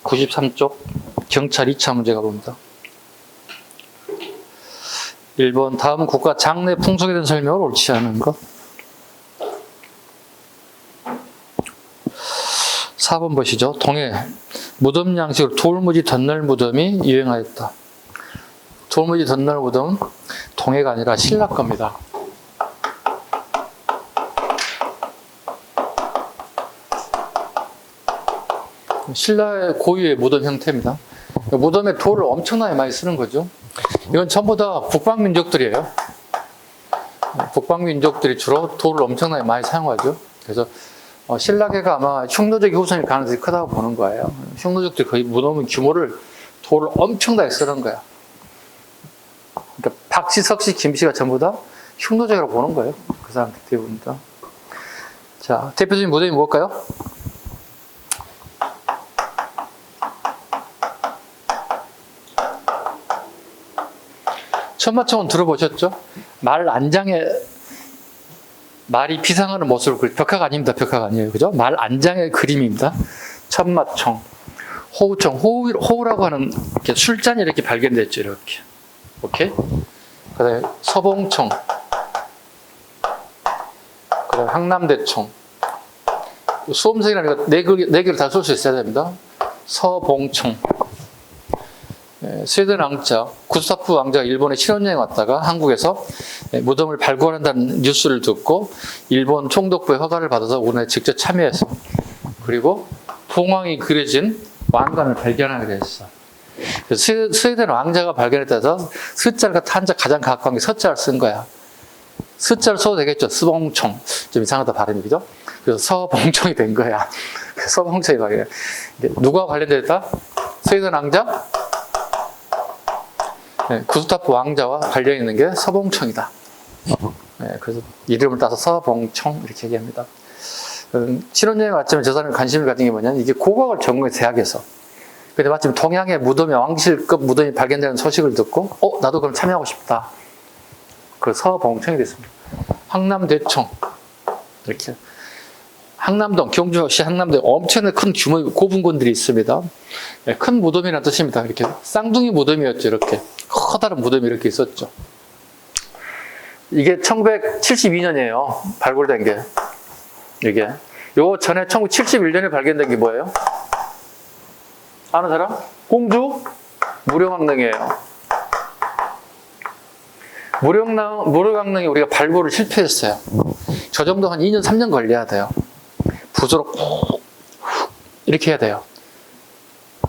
(93쪽) 경찰 2차 문제 가봅니다. 1번 다음 국가 장례 풍속에 대한 설명을 옳지 않은 것. 4번 보시죠. 동해 무덤 양식으로 돌무지 덧널 무덤이 유행하였다. 돌무지 덧널 무덤은 동해가 아니라 신라 겁니다. 신라의 고유의 무덤 형태입니다. 무덤에 돌을 엄청나게 많이 쓰는 거죠. 이건 전부 다 북방민족들이에요. 북방민족들이 주로 돌을 엄청나게 많이 사용하죠. 그래서 신라계가 아마 흉노적의 후손일 가능성이 크다고 보는 거예요. 흉노족들이 거의 무덤 규모를 돌을 엄청나게 쓰는 거야. 그러니까 박씨, 석씨, 김씨가 전부 다 흉노적이라고 보는 거예요. 그 사람 대부분 다. 자, 대표적인 무덤이 뭘까요? 천마총은 들어보셨죠? 말 안장에 말이 비상하는 모습을 벽화가 아닙니다. 벽화가 아니에요. 그죠? 말 안장의 그림입니다. 천마총. 호우총. 호우라고 하는 이렇게 술잔이 이렇게 발견됐죠. 이렇게. 오케이? 그 다음에 서봉총. 그 다음에 항남대총. 수험생이라는 네 개를 다 쏠 수 있어야 됩니다. 서봉총. 스웨덴 왕자, 구스타프 왕자가 일본에 신혼여행 왔다가 한국에서 무덤을 발굴한다는 뉴스를 듣고 일본 총독부의 허가를 받아서 오늘 직접 참여해서 그리고 봉황이 그려진 왕관을 발견하게 됐어. 그래서 스웨덴 왕자가 발견했다서 스자가 탄자 가장 가까운 게 서자를 쓴 거야. 스자를 써도 되겠죠. 스봉총. 좀 이상하다 발음이, 그죠? 그래서 서봉총이 된 거야. 서봉총이 발견. 누가 관련됐다? 스웨덴 왕자? 네, 구스타프 왕자와 관련 있는 게 서봉총이다. 네, 그래서 이름을 따서 서봉총 이렇게 얘기합니다. 신혼여행 왔지만 저 사람이 관심을 가진 게 뭐냐면 이게 고고학을 전공해 대학에서. 근데 마침 동양의 무덤에 왕실급 무덤이 발견되는 소식을 듣고 나도 그럼 참여하고 싶다. 그래서 서봉총이 됐습니다. 항남대총 이렇게. 항남동, 경주시 항남동에 엄청나게 큰 규모의 고분군들이 있습니다. 네, 큰 무덤이라는 뜻입니다. 이렇게 쌍둥이 무덤이었죠. 이렇게 커다란 무덤이 이렇게 있었죠. 이게 1972년이에요. 발굴된 게. 이게. 요 전에 1971년에 발견된 게 뭐예요? 아는 사람? 공주? 무령왕릉이에요. 무령왕릉이 우리가 발굴을 실패했어요. 저 정도 한 2년, 3년 걸려야 돼요. 붓으로 콕 이렇게 해야 돼요.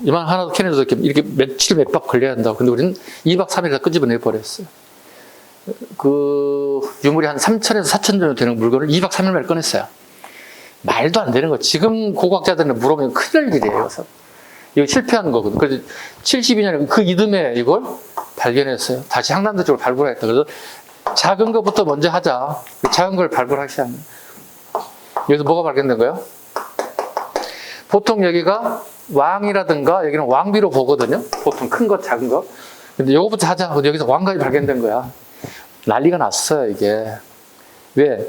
이만 하나도 캐내도 이렇게 며칠 몇 박 걸려야 한다고. 근데 우리는 2박 3일 다 끄집어내 버렸어요. 그 유물이 한 3천에서 4천 정도 되는 물건을 2박 3일 만에 꺼냈어요. 말도 안 되는 거. 지금 고고학자들은 물어보면 큰일 날 일이에요. 그래서 이거 실패한 거거든요. 그래서 72년에 그 이듬해 이걸 발견했어요. 다시 항남도 쪽으로 발굴했다. 그래서 작은 것부터 먼저 하자. 작은 걸 발굴하기 시작합니다. 여기서 뭐가 발견된 거예요? 보통 여기가 왕이라든가 여기는 왕비로 보거든요. 보통 큰 것, 작은 것. 근데 요거부터 하자. 여기서 왕관이 발견된 거야. 난리가 났어요, 이게. 왜?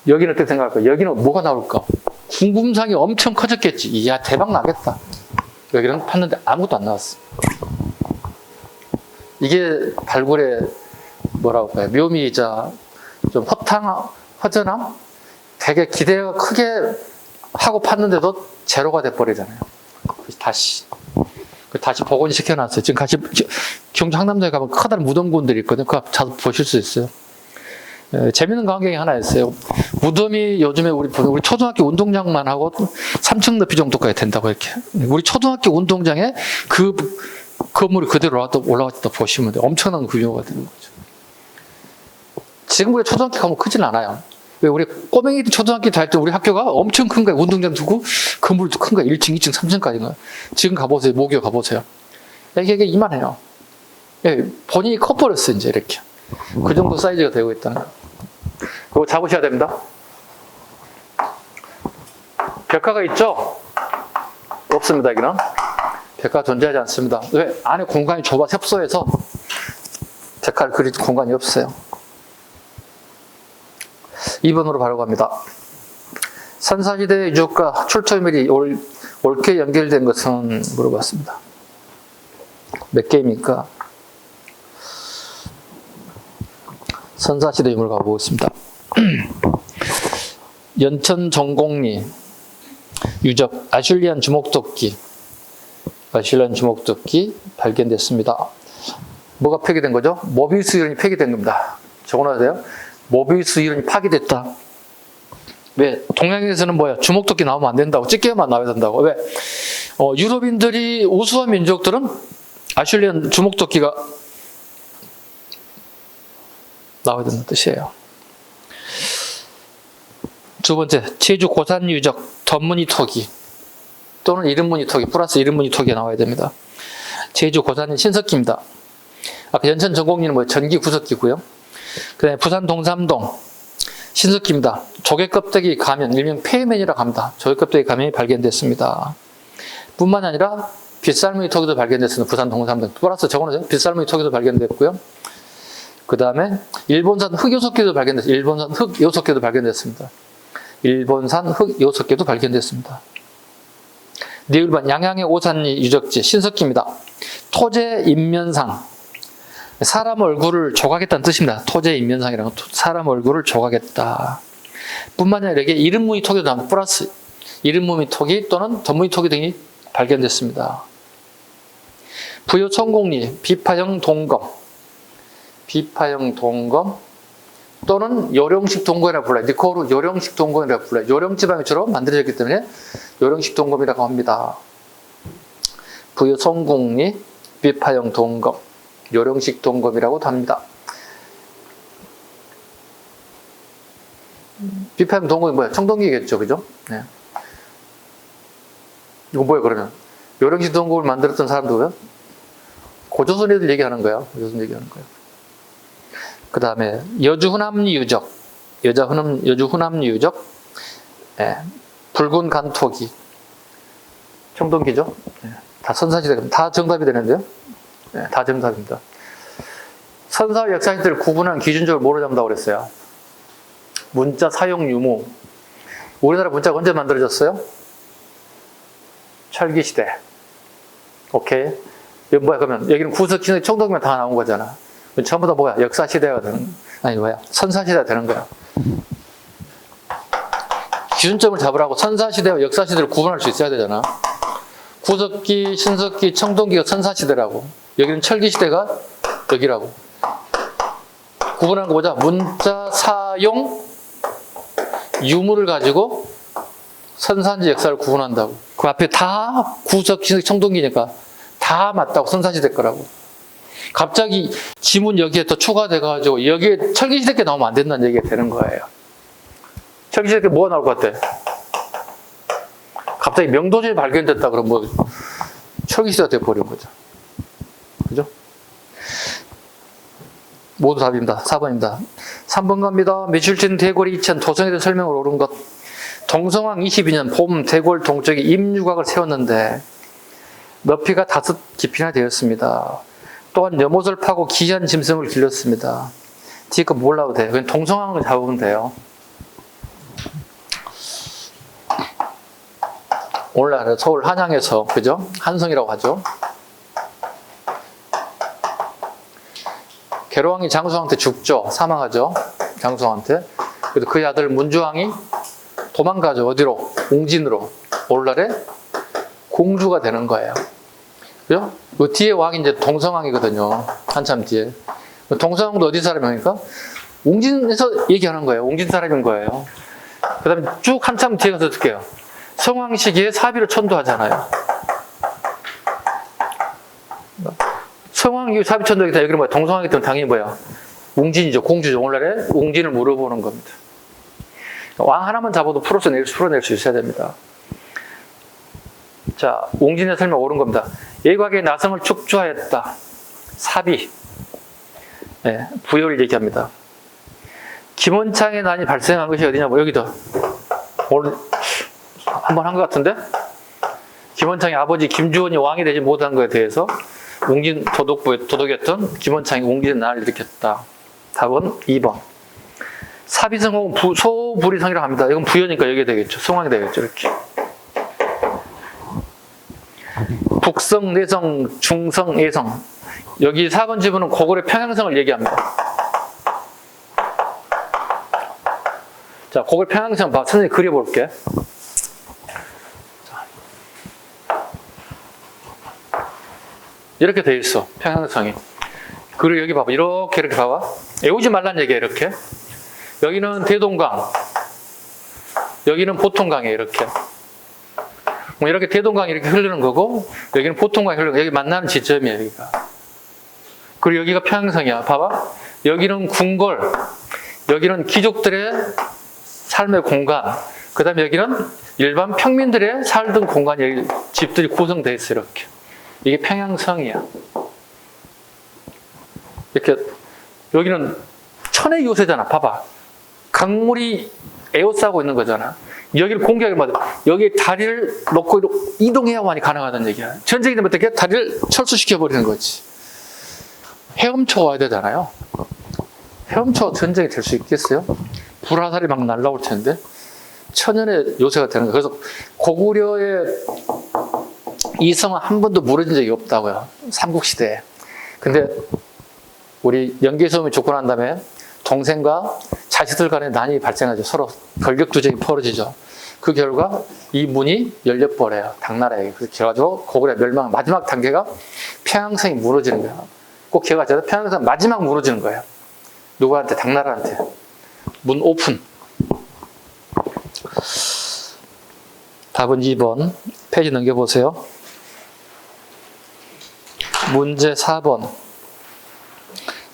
여기는 어떻게 생각할까? 여기는 뭐가 나올까? 궁금상이 엄청 커졌겠지. 이야, 대박 나겠다. 여기는 팠는데 아무것도 안 나왔어. 이게 발굴의 뭐라고 할까요? 묘미이자 좀 허전함? 되게 기대가 크게 하고 팠는데도 제로가 돼버리잖아요. 다시 복원이 시켜놨어요. 지금 같이 경주 항남도에 가면 커다란 무덤군들이 있거든요. 그거 자주 보실 수 있어요. 재밌는 광경이 하나 있어요. 무덤이 요즘에 우리 초등학교 운동장만 하고 3층 높이 정도까지 된다고 이렇게. 우리 초등학교 운동장에 그 건물이 그대로 올라왔다 보시면 돼요. 엄청난 규모가 되는 거죠. 지금 우리 초등학교 가면 크진 않아요. 왜 우리 꼬맹이 초등학교 다닐 때 우리 학교가 엄청 큰 거예요. 운동장 두고 건물도 큰 거예요. 1층, 2층, 3층까지가. 지금 가보세요. 모교 가보세요. 이게 이만해요. 본인이 커버렸어요. 이제 이렇게. 그 정도 사이즈가 되고 있다는 거. 그거 잡으셔야 됩니다. 벽화가 있죠? 없습니다. 여기는. 벽화 존재하지 않습니다. 왜? 안에 공간이 좁아 협소해서 벽화를 그릴 공간이 없어요. 2번으로 바로 갑니다. 선사시대의 유적과 출토유물이 옳게 연결된 것은 물어봤습니다. 몇 개입니까? 선사시대 유물 가보겠습니다. 연천 정곡리 유적 아슐리안 주목도끼 발견됐습니다. 뭐가 폐기된 거죠? 모비우스 이론이 폐기된 겁니다. 적어놔야 돼요. 모비우스 이론이 파기됐다. 왜? 동양에서는 뭐야? 주목도끼 나오면 안 된다고. 찌개만 나와야 된다고. 왜? 유럽인들이 우수한 민족들은 아슐리안 주목도끼가 나와야 된다는 뜻이에요. 두 번째, 제주 고산 유적 덧무늬 토기 또는 이름무늬 토기 플러스 이름무늬 토기가 나와야 됩니다. 제주 고산은 신석기입니다. 아까 연천 전곡리는 뭐예요? 전기 구석기고요. 그다음에 부산 동삼동 신석기입니다. 조개껍데기 가면, 일명 페이맨이라고 합니다. 조개껍데기 가면이 발견됐습니다. 뿐만 아니라 빗살무늬 토기도 발견됐습니다. 부산 동삼동 플러스 적어놓으세요. 빗살무늬 토기도 발견됐고요. 그 다음에 일본산 흑요석기도 발견됐습니다. 일본산 흑요석기도 발견됐습니다. 일본산 흑요석기도 발견됐습니다. 니을반 양양의 오산리 유적지 신석기입니다. 토제 인면상 사람 얼굴을 조각했다는 뜻입니다. 토제 인면상이라는 사람 얼굴을 조각했다. 뿐만 아니라 이게 이름무늬 토기도 나옵니다. 플러스 이름무늬 토기 또는 덧무늬 토기 등이 발견됐습니다. 부여 천곡리 비파형 동검 또는 요령식 동검이라고 불러요. 니코로 요령식 동검이라고 불러요. 요령지방이 주로 만들어졌기 때문에 요령식 동검이라고 합니다. 부여 천곡리 비파형 동검 요령식 동검이라고도 합니다. 비파형 동검이 뭐야? 청동기겠죠, 그죠? 네. 이거 뭐야 그러면? 요령식 동검을 만들었던 사람도 고조선 애들 얘기하는 거야. 고조선 얘기하는 거야. 그 다음에 여주 후남리 유적, 여주 후남리 유적, 붉은 간토기, 청동기죠. 다 선사시대, 다 정답이 되는데요. 다 정답입니다. 선사와 역사시대를 구분하는 기준적으로 뭐로 잡는다고 그랬어요? 문자 사용 유무. 우리나라 문자가 언제 만들어졌어요? 철기시대. 오케이. 이거 뭐야, 그러면 여기는 구석, 기석, 청동기만 다 나온 거잖아. 전부 다 뭐야? 역사시대가 되는, 아니 뭐야? 선사시대가 되는 거야. 기준점을 잡으라고 선사시대와 역사시대를 구분할 수 있어야 되잖아. 구석기, 신석기, 청동기가 선사시대라고. 여기는 철기시대가 여기라고. 구분하는 거 보자. 문자 사용 유무를 가지고 선사인지 역사를 구분한다고. 그 앞에 다 구석, 신석, 청동기니까 다 맞다고. 선사시대 거라고. 갑자기 지문 여기에 또 추가돼가지고 여기에 철기시대 게 나오면 안 된다는 얘기가 되는 거예요. 철기시대 게 뭐가 나올 것 같아? 갑자기 명도전이 발견됐다 그러면 뭐 철기시대가 돼버린 거죠. 그죠? 모두 답입니다. 4번입니다. 3번 갑니다. 며칠 대궐이 2000 도성에 대한 설명을 옳은 것. 동성왕 22년 봄 대궐 동쪽에 임유곽을 세웠는데 높이가 5 깊이나 되었습니다. 또한 연못을 파고 기이한 짐승을 길렀습니다. 뒤에 거 몰라도 돼요. 그냥 동성왕을 잡으면 돼요. 오늘날 서울 한양에서, 그죠? 한성이라고 하죠. 계로왕이 장수왕한테 죽죠. 사망하죠. 장수왕한테. 그래서 그의 아들 문주왕이 도망가죠. 어디로? 옹진으로. 오늘날에 공주가 되는 거예요. 그죠? 그 뒤에 왕이 이제 동성왕이거든요. 한참 뒤에. 동성왕도 어디 사람입니까? 옹진에서 얘기하는 거예요. 옹진 사람인 거예요. 그 다음에 쭉 한참 뒤에 가서 어떻게 해요? 성왕 시기에 사비를 천도하잖아요. 성왕이 사비 천도하기 여기는 뭐야? 동성왕이기 때문에 당연히 뭐야? 옹진이죠. 공주죠. 오늘날에 옹진을 물어보는 겁니다. 왕 하나만 잡아도 풀어낼 수 있어야 됩니다. 자, 옹진의 설명 옳은 겁니다. 예곽의 나성을 축조하였다. 사비. 네, 부여를 얘기합니다. 김원창의 난이 발생한 것이 어디냐? 뭐 여기다. 오늘 한번 한 것 같은데? 김원창의 아버지 김주원이 왕이 되지 못한 것에 대해서 옹진 도독이었던 김원창이 옹진의 난을 일으켰다. 답은 2번. 사비성은 소부리성이라고 합니다. 이건 부여니까 여기에 되겠죠. 성왕이 되겠죠. 이렇게. 북성, 내성, 중성, 예성. 여기 4번 지문은 고구려 평양성을 얘기합니다. 자, 고구려 평양성 봐. 선생님이 그려볼게. 이렇게 돼 있어. 평양성이. 그리고 여기 봐봐. 이렇게 봐봐. 외우지 말란 얘기야. 이렇게. 여기는 대동강. 여기는 보통강이에요. 이렇게. 이렇게 대동강이 이렇게 흐르는 거고, 여기는 보통강이 흐르는 거. 여기 만나는 지점이에요. 여기가. 그리고 여기가 평양성이야. 봐봐. 여기는 궁궐. 여기는 귀족들의 삶의 공간. 그 다음에 여기는 일반 평민들의 살던 공간이 여기 집들이 구성되어 있어요. 이렇게. 이게 평양성이야. 이렇게. 여기는 천의 요새잖아. 봐봐. 강물이 에워싸고 있는 거잖아. 여기를 공격하면 여기에 다리를 놓고 이동해야만이 가능하다는 얘기야. 전쟁이 되면 어떻게? 다리를 철수시켜버리는 거지. 헤엄쳐 와야 되잖아요. 헤엄쳐 전쟁이 될 수 있겠어요? 불화살이 막 날라올 텐데. 천연의 요새가 되는 거예요. 그래서 고구려의 이성은 한 번도 무너진 적이 없다고요. 삼국시대에. 근데 우리 연개소음이 죽고 난 다음에 동생과 자식들 간에 난이 발생하죠. 서로 권력투쟁이 벌어지죠. 그 결과 이 문이 열려버려요. 당나라에게. 그래가지고 고구려 멸망 마지막 단계가 평양성이 무너지는 거예요. 꼭 기억하셔야 돼요. 평양성 마지막 무너지는 거예요. 누구한테? 당나라한테. 문 오픈. 답은 2번. 페이지 넘겨보세요. 문제 4번.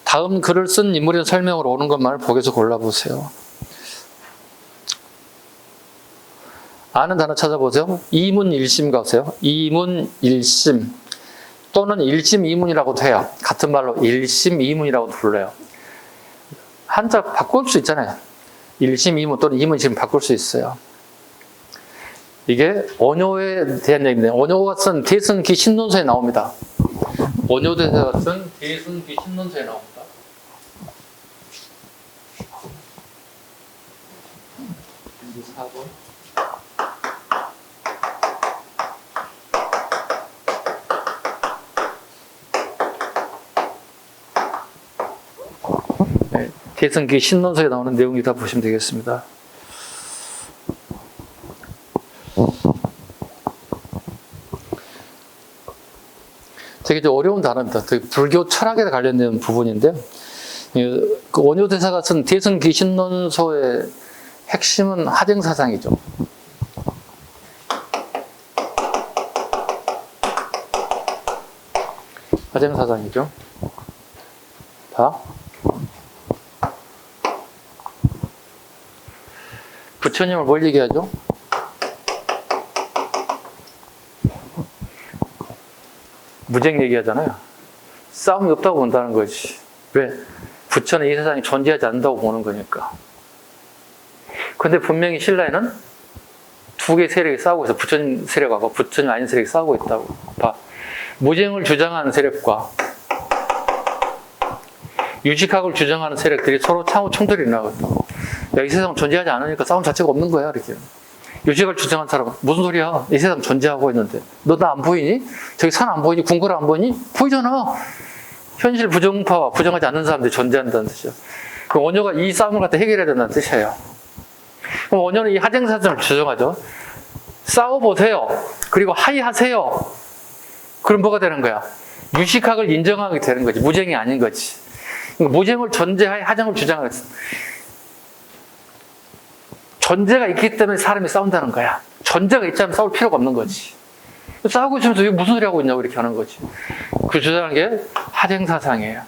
다음 글을 쓴 인물의 설명으로 오는 것만을 보기에서 골라보세요. 아는 단어 찾아보세요. 이문일심 가세요. 이문일심 또는 일심이문이라고도 해요. 같은 말로 일심이문이라고도 불러요. 한자 바꿀 수 있잖아요. 일심이문 또는 이문일심 바꿀 수 있어요. 이게 원효에 대한 얘기인데 원효가 쓴 대승기 신론서에 나옵니다. 원효대사가 쓴 대승기 신론서에 나옵니다. 문제 4번. 네, 대승기 신론서에 나오는 내용이다 보시면 되겠습니다. 되게 좀 어려운 단어입니다. 불교 철학에 관련된 부분인데, 그 원효대사가 쓴 대승기 신론서의 핵심은 하쟁사상이죠. 하쟁사상이죠. 봐. 부처님을 뭘 얘기하죠? 무쟁 얘기하잖아요. 싸움이 없다고 본다는 거지. 왜? 부처는 이 세상에 존재하지 않는다고 보는 거니까. 근데 분명히 신라에는 두 개의 세력이 싸우고 있어. 부처님 세력하고 부처님 아닌 세력이 싸우고 있다고. 봐. 무쟁을 주장하는 세력과 유식학을 주장하는 세력들이 서로 상호 충돌이 일어나거든. 야, 이 세상은 존재하지 않으니까 싸움 자체가 없는 거야. 이렇게. 유식을 주장한 사람은 무슨 소리야? 이 세상 존재하고 있는데 너 나 안 보이니? 저기 산 안 보이니? 궁궐 안 보이니? 보이잖아. 현실 부정파와 부정하지 않는 사람들이 존재한다는 뜻이죠. 그 원효가 이 싸움을 갖다 해결해야 된다는 뜻이에요. 그럼 원효는 이 하쟁사상을 주장하죠. 싸워보세요. 그리고 하이하세요. 그럼 뭐가 되는 거야? 유식학을 인정하게 되는 거지. 무쟁이 아닌 거지. 무쟁을 전제하에 하쟁을 주장했어. 전제가 있기 때문에 사람이 싸운다는 거야. 전제가 있지 않으면 싸울 필요가 없는 거지. 싸우고 있으면서 이게 무슨 소리 하고 있냐고 이렇게 하는 거지. 그 주장한 게 하쟁사상이에요.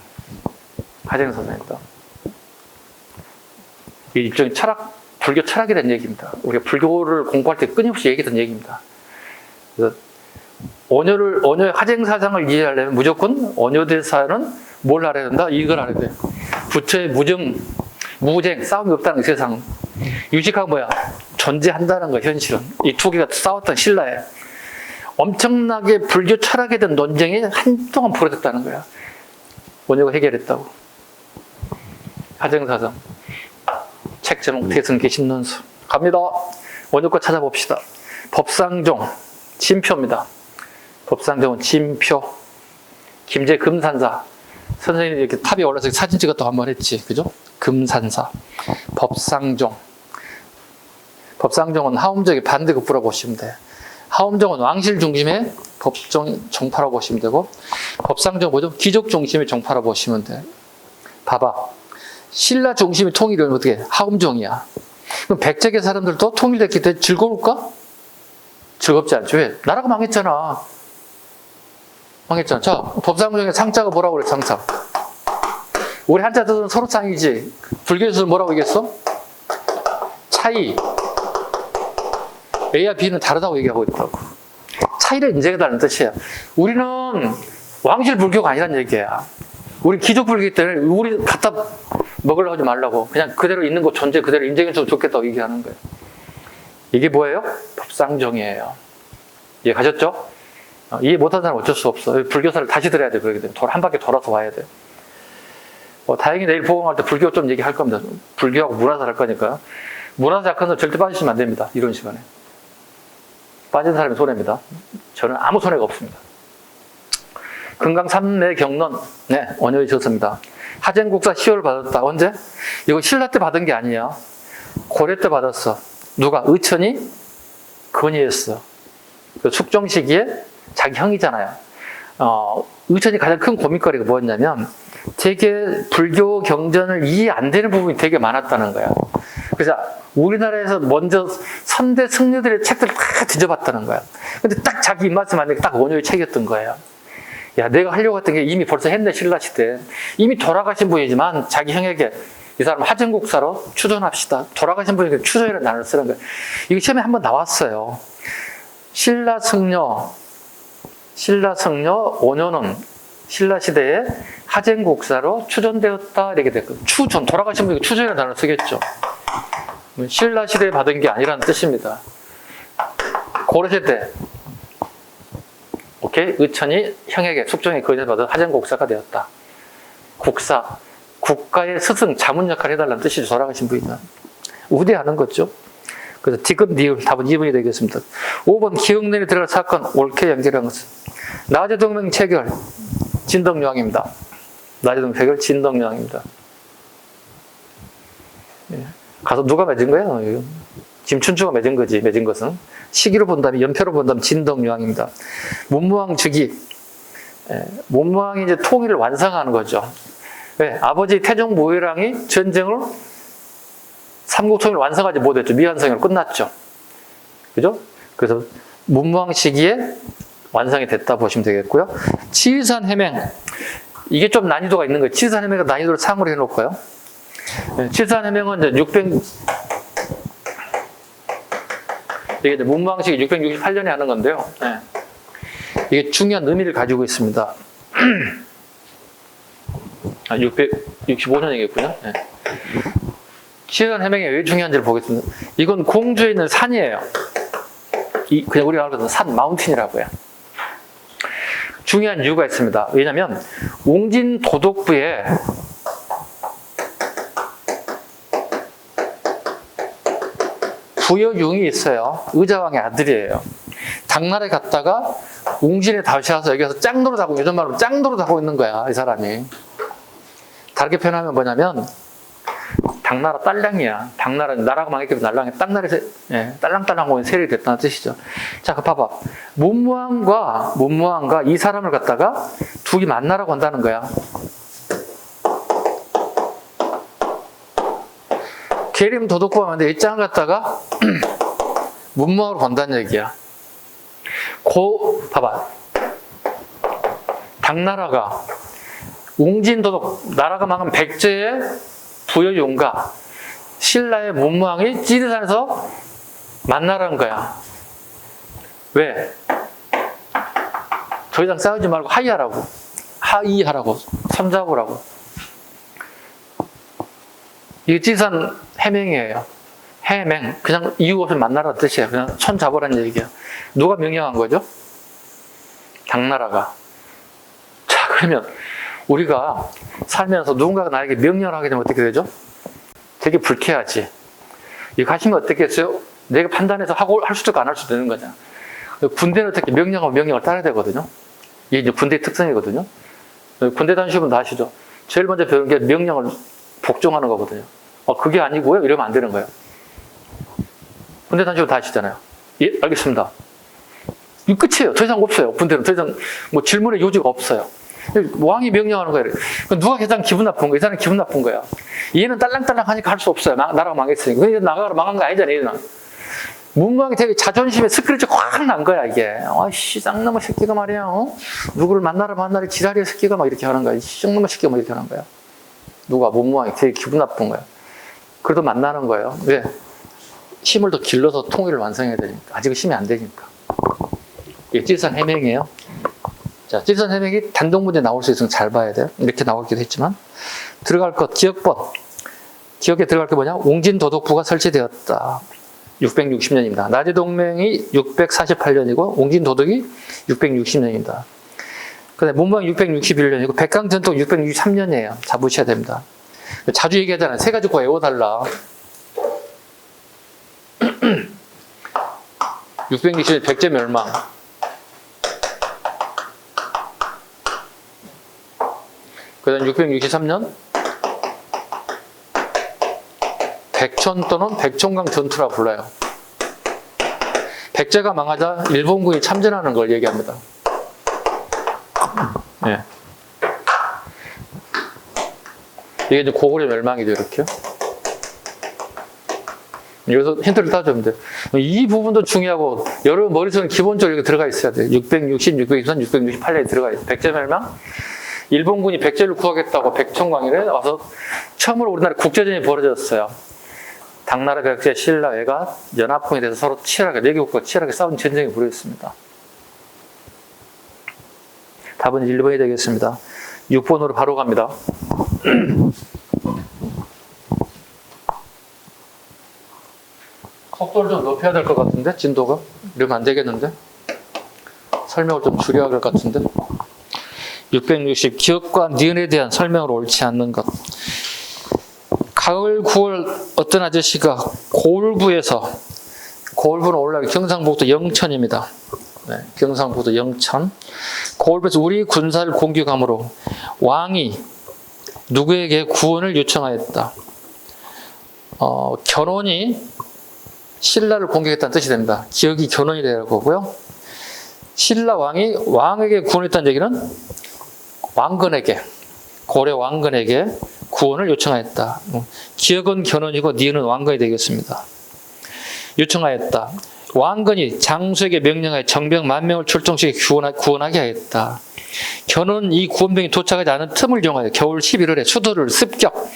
하쟁사상이다. 이 일종의 철학, 불교 철학에 대한 얘기입니다. 우리가 불교를 공부할 때 끊임없이 얘기했던 얘기입니다. 그래서 원효의 하쟁사상을 이해하려면 무조건 원효대사는 뭘 알아야 된다? 이걸 알아야 돼. 부처의 무쟁, 싸움이 없다는 세상. 유식학 뭐야? 존재한다는 거, 현실은. 이 두 개가 싸웠던 신라에. 엄청나게 불교 철학에 대한 논쟁이 한동안 벌어졌다는 거야. 원효가 해결했다고. 하쟁사상. 책 제목 대승 개신론수. 갑니다. 원효 거 찾아봅시다. 법상종, 진표입니다. 법상종은 진표. 김제 금산사. 선생님이 이렇게 탑에 올라서 사진 찍었다고 한번 했지. 그죠? 금산사. 법상종. 법상종은 하엄적의 반대급부라고 보시면 돼. 하엄종은 왕실 중심의 정파라고 보시면 되고, 법상종 뭐죠? 귀족 중심의 정파라고 보시면 돼. 봐봐. 신라 중심의 통일은 어떻게? 하엄종이야. 그럼 백제계 사람들도 통일됐기 때문에 즐거울까? 즐겁지 않죠. 왜? 나라가 망했잖아. 망했잖아. 자, 법상종의 상자가 뭐라고 그래, 상자. 우리 한자들은 서로 쌍이지. 불교에서는 뭐라고 얘기했어? 차이. A와 B는 다르다고 얘기하고 있다고. 차이를 인정해달라는 뜻이야. 우리는 왕실 불교가 아니란 얘기야. 우리 귀족 불교이기 때문에 우리 갖다 먹으려고 하지 말라고. 그냥 그대로 있는 거 존재 그대로 인정해줘도 좋겠다고 얘기하는 거예요. 이게 뭐예요? 법상종이에요. 이해 가셨죠? 이해 못하는 사람은 어쩔 수 없어. 불교사를 다시 들어야 돼. 그러기 때문에 한 바퀴 돌아서 와야 돼. 다행히 내일 보강할 때 불교 좀 얘기할 겁니다. 불교하고 문화사 할 거니까. 문화사 약한 절대 빠지시면 안 됩니다. 이런 시간에. 빠진 사람이 손해입니다. 저는 아무 손해가 없습니다. 금강 삼매경론, 네, 원효의 저서입니다. 하쟁국사 시효를 받았다. 언제? 이거 신라 때 받은 게 아니야. 고려 때 받았어. 누가? 의천이 건의했어. 그 숙종 시기에 자기 형이잖아요. 의천이 가장 큰 고민거리가 뭐였냐면 되게 불교 경전을 이해 안 되는 부분이 되게 많았다는 거야. 그래서 우리나라에서 먼저 선대 승려들의 책들을 다 뒤져봤다는 거야. 근데 딱 자기 입맛에 맞는 게 딱 원효의 책이었던 거예요. 야, 내가 하려고 했던 게 이미 벌써 했네, 신라시대. 이미 돌아가신 분이지만 자기 형에게 이 사람 하쟁국사로 추존합시다. 돌아가신 분에게 추존이라는 단어를 쓰는 거예요. 이게 시험에 한번 나왔어요. 신라승려 원효는 신라시대에 하쟁국사로 추존되었다 이렇게 됐거든요. 추존, 돌아가신 분에게 추존이라는 단어를 쓰겠죠. 신라시대에 받은 게 아니라는 뜻입니다. 고려시대 오케이? 의천이 형에게 숙종에 건의받은 하쟁국사가 되었다. 국사, 국가의 스승, 자문 역할을 해달라는 뜻이죠. 돌아가신 분이면. 우대하는 거죠. 그래서 디귿, 니을, 답은 2번이 되겠습니다. 5번 기흥년에 들어갈 사건, 옳게 연결한 것은 나제동맹 체결, 진덕요왕입니다. 나제동맹 체결, 진덕요왕입니다. 가서 누가 맺은 거예요? 김춘추가 맺은 거지, 맺은 것은. 시기로 본다면, 연표로 본다면 진덕요왕입니다. 문무왕 즉위. 문무왕이 이제 통일을 완성하는 거죠. 왜? 아버지 태종 모유랑이 전쟁을 삼국통일을 완성하지 못했죠. 미완성으로 끝났죠. 그죠? 그래서 문무왕 시기에 완성이 됐다 보시면 되겠고요. 치의산해맹. 이게 좀 난이도가 있는 거예요. 치의산해맹은 난이도를 상으로 해놓고요. 치의산해맹은 이제 이게 이제 문무왕 시기 668년에 하는 건데요. 네. 이게 중요한 의미를 가지고 있습니다. 665년이겠군요. 네. 치의산해맹이 왜 중요한지를 보겠습니다. 이건 공주에 있는 산이에요. 그냥 우리가 알고 있는 산, 마운틴이라고 해요. 중요한 이유가 있습니다. 왜냐하면 웅진 도독부에 부여융이 있어요. 의자왕의 아들이에요. 당나라에 갔다가 웅진에 다시 와서 여기서 짱노릇하고, 요즘 말로 짱노릇하고 있는 거야, 이 사람이. 다르게 표현하면 뭐냐면 당나라 딸랑이야. 당나라, 나라가 망했기 때문에 날랑이 땅나라에서, 예, 딸랑딸랑 세력이 됐다는 뜻이죠. 자, 그 봐봐. 문무왕과 이 사람을 갖다가 둘이 만나라고 한다는 거야. 계림 도덕구가 하는데 이 짱을 갖다가 문무왕으로 본다는 얘기야. 봐봐. 당나라가 웅진도덕, 나라가 망한 백제의 부여용가, 신라의 문무왕이 지리산에서 만나라는 거야. 왜? 더 이상 싸우지 말고 하이하라고, 손잡으라고. 이게 지리산 해명이에요. 해명. 그냥 이유 없이 만나라는 뜻이에요. 그냥 손잡으라는 얘기야. 누가 명령한 거죠? 당나라가. 자, 그러면 우리가 살면서 누군가가 나에게 명령을 하게 되면 어떻게 되죠? 되게 불쾌하지. 이거 하시면 어떻겠어요? 내가 판단해서 할 수도 있고 안 할 수도 있는 거잖아. 군대는 어떻게 명령하고 명령을 따라야 되거든요. 이게 이제 군대의 특성이거든요. 군대 다니시는 분 다 아시죠? 제일 먼저 배우는 게 명령을 복종하는 거거든요. 그게 아니고요. 이러면 안 되는 거예요. 군대 다니시는 분 다 아시잖아요. 예, 알겠습니다. 이 끝이에요. 더 이상 없어요. 군대는 더 이상 뭐 질문의 요지가 없어요. 왕이 명령하는 거예요. 누가 가장 기분 나쁜 거야? 이 사람이 기분 나쁜 거야. 얘는 딸랑딸랑 하니까 할 수 없어요. 나라가 망했으니까. 근데 나라가 망한 거 아니잖아, 얘는. 문무왕이 되게 자존심에 스크래치 확 난 거야, 이게. 아이씨, 쌍놈의 새끼가 말이야. 누구를 만나라 지랄이야, 새끼가 막 이렇게 하는 거야. 쌍놈의 새끼가 막 이렇게 하는 거야. 누가? 문무왕이 되게 기분 나쁜 거야. 그래도 만나는 거예요. 왜? 힘을 더 길러서 통일을 완성해야 되니까. 아직은 힘이 안 되니까. 이게 지리산 해명이에요. 자, 지리산 해명이 단독 문제 나올 수 있으면 잘 봐야 돼요. 이렇게 나오기도 했지만. 들어갈 것, 기억번. 기억에 들어갈 게 뭐냐? 웅진도덕부가 설치되었다. 660년입니다. 나제동맹이 648년이고 웅진도덕이 660년입니다. 그 다음에 문무왕이 661년이고 백강전통 663년이에요. 잡으셔야 됩니다. 자주 얘기하잖아요. 세 가지 거 외워달라. 660년 백제 멸망. 그 다음 663년 백천 또는 백총강 전투라 불러요. 백제가 망하자 일본군이 참전하는 걸 얘기합니다. 네. 이게 이제 고구려 멸망이죠, 이렇게. 여기서 힌트를 따주면 돼요. 이 부분도 중요하고, 여러분 머릿속에 기본적으로 이렇게 들어가 있어야 돼요. 660, 623, 668년에 들어가 있어요. 백제 멸망. 일본군이 백제를 구하겠다고 백총광일에 와서 처음으로 우리나라 국제전이 벌어졌어요. 당나라, 백제, 신라, 외가 연합군에 대해서 서로 치열하게, 네 개국과 치열하게 싸운 전쟁이 벌어졌습니다. 답은 1번이 되겠습니다. 6번으로 바로 갑니다. 속도를 좀 높여야 될 것 같은데, 진도가? 이러면 안 되겠는데? 설명을 좀 줄여야 할 것 같은데? 660. 기억과 니은에 대한 설명을 옳지 않는 것. 가을 9월 어떤 아저씨가 고을부는 올라가 경상북도 영천입니다. 네, 경상북도 영천. 고을부에서 우리 군사를 공격함으로 왕이 누구에게 구원을 요청하였다. 견훤이 신라를 공격했다는 뜻이 됩니다. 기억이 견훤이 될 거고요. 신라 왕이 왕에게 구원했다는 얘기는 왕건에게, 고려 왕건에게 구원을 요청하였다. 기억은 견훤이고 니은은 왕건이 되겠습니다. 요청하였다. 왕건이 장수에게 명령하여 정병 10,000명을 출동시켜 구원하게 하였다. 견훤은 이 구원병이 도착하지 않은 틈을 이용하여 겨울 11월에 수도를 습격.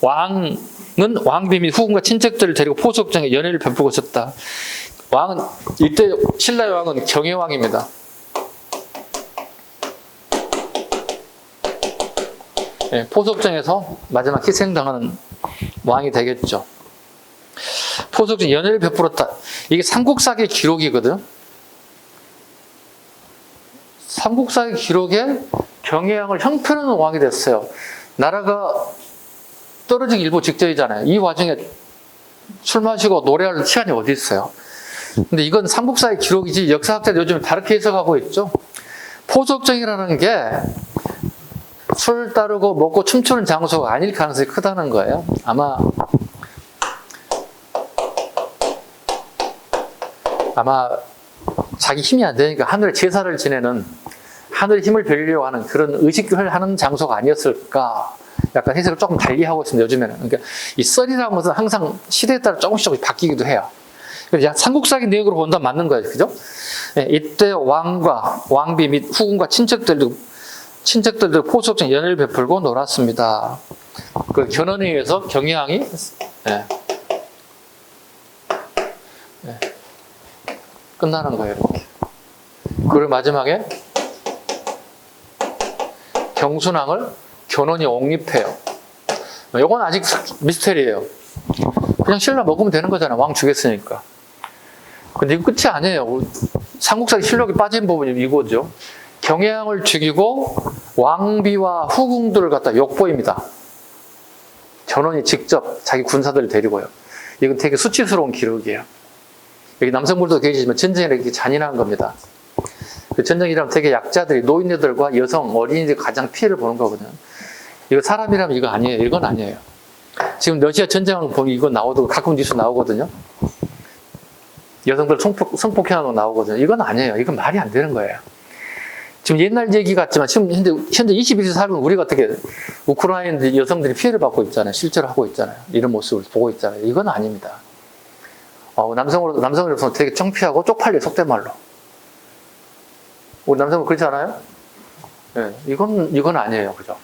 왕은 왕비 및 후궁과 친척들을 데리고 포석정에 연회를 베푸고 있었다. 왕은 이때 신라의 왕은 경혜왕입니다. 네, 포석정에서 마지막 희생당하는 왕이 되겠죠. 포석정 연회를 베풀었다. 이게 삼국사기 기록이거든. 삼국사기 기록에 경혜왕을 형편없는 왕이 됐어요. 나라가 떨어지기 일보 직전이잖아요. 이 와중에 술 마시고 노래할 시간이 어디 있어요. 근데 이건 삼국사의 기록이지 역사학자들 요즘 다르게 해석하고 있죠. 포석정이라는 게 술 따르고 먹고 춤추는 장소가 아닐 가능성이 크다는 거예요. 아마 자기 힘이 안 되니까 하늘에 제사를 지내는, 하늘의 힘을 빌리려고 하는 그런 의식을 하는 장소가 아니었을까. 약간 해석을 조금 달리 하고 있습니다, 요즘에는. 그러니까 이 썰이라는 것은 항상 시대에 따라 조금씩 바뀌기도 해요. 그래서 삼국사기 내용으로 본다면 맞는 거예요. 그죠? 네, 이때 왕과 왕비 및 후궁과 친척들도 포석적 연애를 베풀고 놀았습니다. 그 견훤에 의해서 경향이 끝나는 거예요, 이렇게. 그리고 마지막에 경순왕을 견훤이 옹립해요. 이건 아직 미스테리예요. 그냥 신라 먹으면 되는 거잖아, 왕 죽였으니까. 근데 이거 끝이 아니에요. 삼국사기 실록에 빠진 부분이 이거죠. 경향을 죽이고 왕비와 후궁들을 갖다 욕보입니다. 견훤이 직접 자기 군사들을 데리고요. 이건 되게 수치스러운 기록이에요. 여기 남성분들도 계시지만 전쟁이 이렇게 잔인한 겁니다. 그 전쟁이라면 되게 약자들이, 노인네들과 여성, 어린이들이 가장 피해를 보는 거거든요. 이거 사람이라면 이거 아니에요. 이건 아니에요. 지금 러시아 전쟁을 보면 이거 나오고 가끔 뉴스 나오거든요. 여성들 성폭행하는 거 나오거든요. 이건 아니에요. 이건 말이 안 되는 거예요. 지금 옛날 얘기 같지만 지금 현재 21세기 살면 우리가 어떻게 우크라이나 여성들이 피해를 받고 있잖아요. 실제로 하고 있잖아요. 이런 모습을 보고 있잖아요. 이건 아닙니다. 남성으로서 되게 창피하고 쪽팔려, 속된 말로. 우리 남성은 그렇지 않아요? 네, 이건 아니에요. 그죠?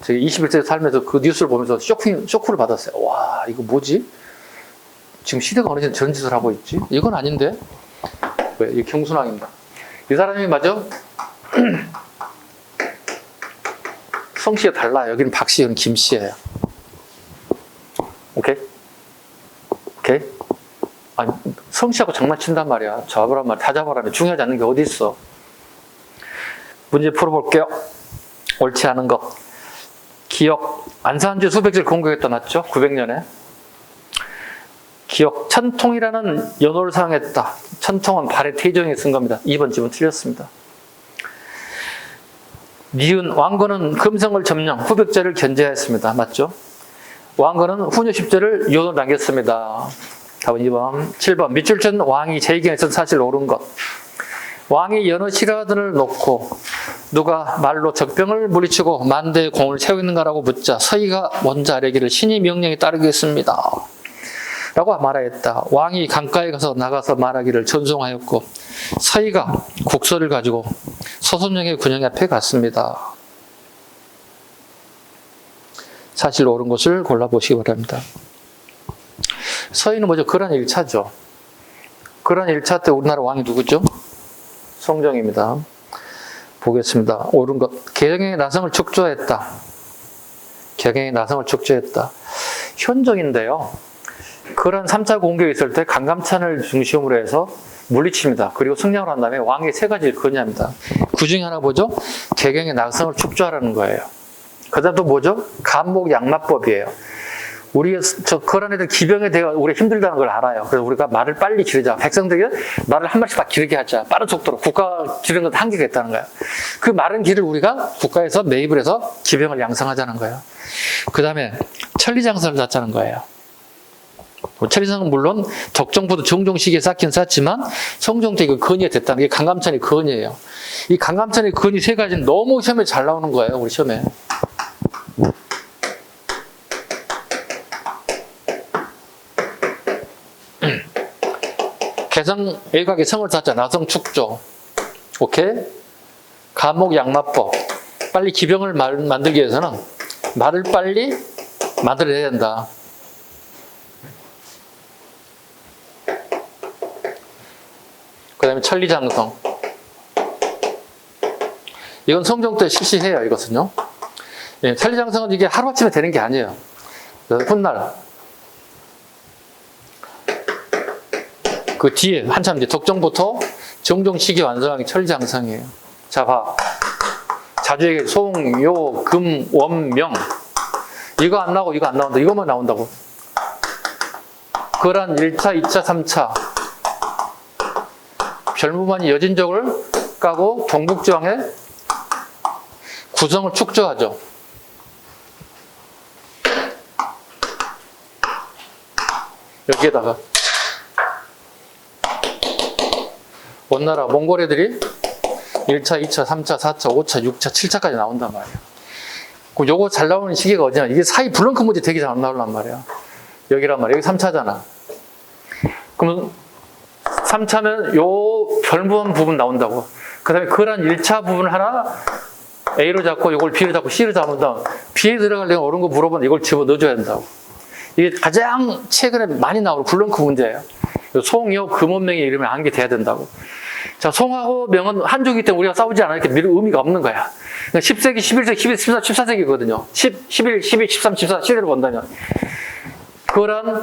제가 21세기 살면서 그 뉴스를 보면서 쇼크를 받았어요. 와, 이거 뭐지? 지금 시대가 어느 정도 저런 짓을 하고 있지? 이건 아닌데? 왜? 이 경순왕입니다. 이 사람이 맞아? 성씨가 달라요. 여기는 박씨, 여기는 김씨예요. 오케이? 오케이? 아니, 성씨하고 장난친단 말이야. 잡으란 말이야. 다 잡아라면 중요하지 않는 게 어디 있어. 문제 풀어볼게요. 옳지 않은 것. 기역. 안산주 수백지를 공격했다 놨죠? 900년에. 기역. 천통이라는 연호를 사용했다. 천통은 발의 태정에 쓴 겁니다. 2번 집은 틀렸습니다. 니은. 왕건은 금성을 점령, 후백제를 견제했습니다. 맞죠? 왕건은 후녀 10제를 연호로 남겼습니다. 답은 2번. 7번. 밑줄친 왕이 제2경에서 사실 옳은 것. 왕이 여느 시라든을 놓고 누가 말로 적병을 물리치고 만대의 공을 세우는가라고 묻자 서희가 먼저 아뢰기를 신이 명령에 따르겠습니다 라고 말하였다. 왕이 강가에 나가서 말하기를 전송하였고 서희가 국서를 가지고 서손영의 군영 앞에 갔습니다. 사실 옳은 것을 골라보시기 바랍니다. 서희는 뭐죠? 거란 1차죠. 거란 1차 때 우리나라 왕이 누구죠? 성종입니다. 보겠습니다. 옳은 것. 개경의 나성을 축조했다. 개경의 나성을 축조했다. 현종인데요. 거란 3차 공격이 있을 때 강감찬을 중심으로 해서 물리칩니다. 그리고 승량을 한 다음에 왕이 3가지를 건의합니다. 그 중에 하나 뭐죠? 개경의 나성을 축조하라는 거예요. 그 다음 또 뭐죠? 간목 양마법이에요. 거란 애들 기병에 대해 우리가 힘들다는 걸 알아요. 그래서 우리가 말을 빨리 기르자. 백성들이 말을 한 마디씩 다 기르게 하자. 빠른 속도로. 국가 기르는 건 한계가 있다는 거예요. 그 마른 길을 우리가 국가에서 매입을 해서 기병을 양성하자는 거예요. 그 다음에 천리장성을 쌓자는 거예요. 천리장성은 물론 덕정부도 종종 시기에 쌓긴 쌓지만 성종 때 그 건의가 됐다는 게 강감찬의 건의예요. 이 강감찬의 건의 3가지는 너무 시험에 잘 나오는 거예요. 우리 시험에. 개성 일각의 성을 쌓자. 나성 축조. 오케이? 감목 양마법. 빨리 기병을 만들기 위해서는 말을 빨리 만들어야 된다. 그 다음에 천리장성. 이건 성종 때 실시해요. 이것은요. 예, 천리장성은 이게 하루아침에 되는 게 아니에요. 훗날. 그 뒤에 한참 뒤에 덕정부터 정종 시기 완성하기 천리장성이에요. 자, 봐. 자주에게 송, 요, 금, 원, 명. 이거 안 나오고 이거 안 나온다. 이것만 나온다고. 거란 1차, 2차, 3차. 별무반이 여진족을 까고 경북지왕에 구성을 축조하죠. 여기에다가 원나라 몽골 애들이 1차, 2차, 3차, 4차, 5차, 6차, 7차까지 나온단 말이에요. 그럼 요거 잘 나오는 시기가 어디냐? 이게 사이 블렁크 문제 되게 잘 나오란 말이에요. 여기란 말이에요. 여기 3차잖아. 그러면 3차면 요 별무한 부분 나온다고. 그 다음에 그란 1차 부분 하나 A로 잡고 이걸 B로 잡고 C로 잡은 다음 B에 들어가려면 어려운 거 물어보면 이걸 집어 넣어줘야 된다고. 이게 가장 최근에 많이 나오는 블렁크 문제예요. 송이요 금원명의 이름이 암기 돼야 된다고. 자, 송하고 명은 한족이기 때문에 우리가 싸우지 않으니까 의미가 없는 거야. 그러니까 10세기, 11세기, 12, 14, 14세기거든요. 10, 11, 12, 13, 14 시대를 본다면. 그런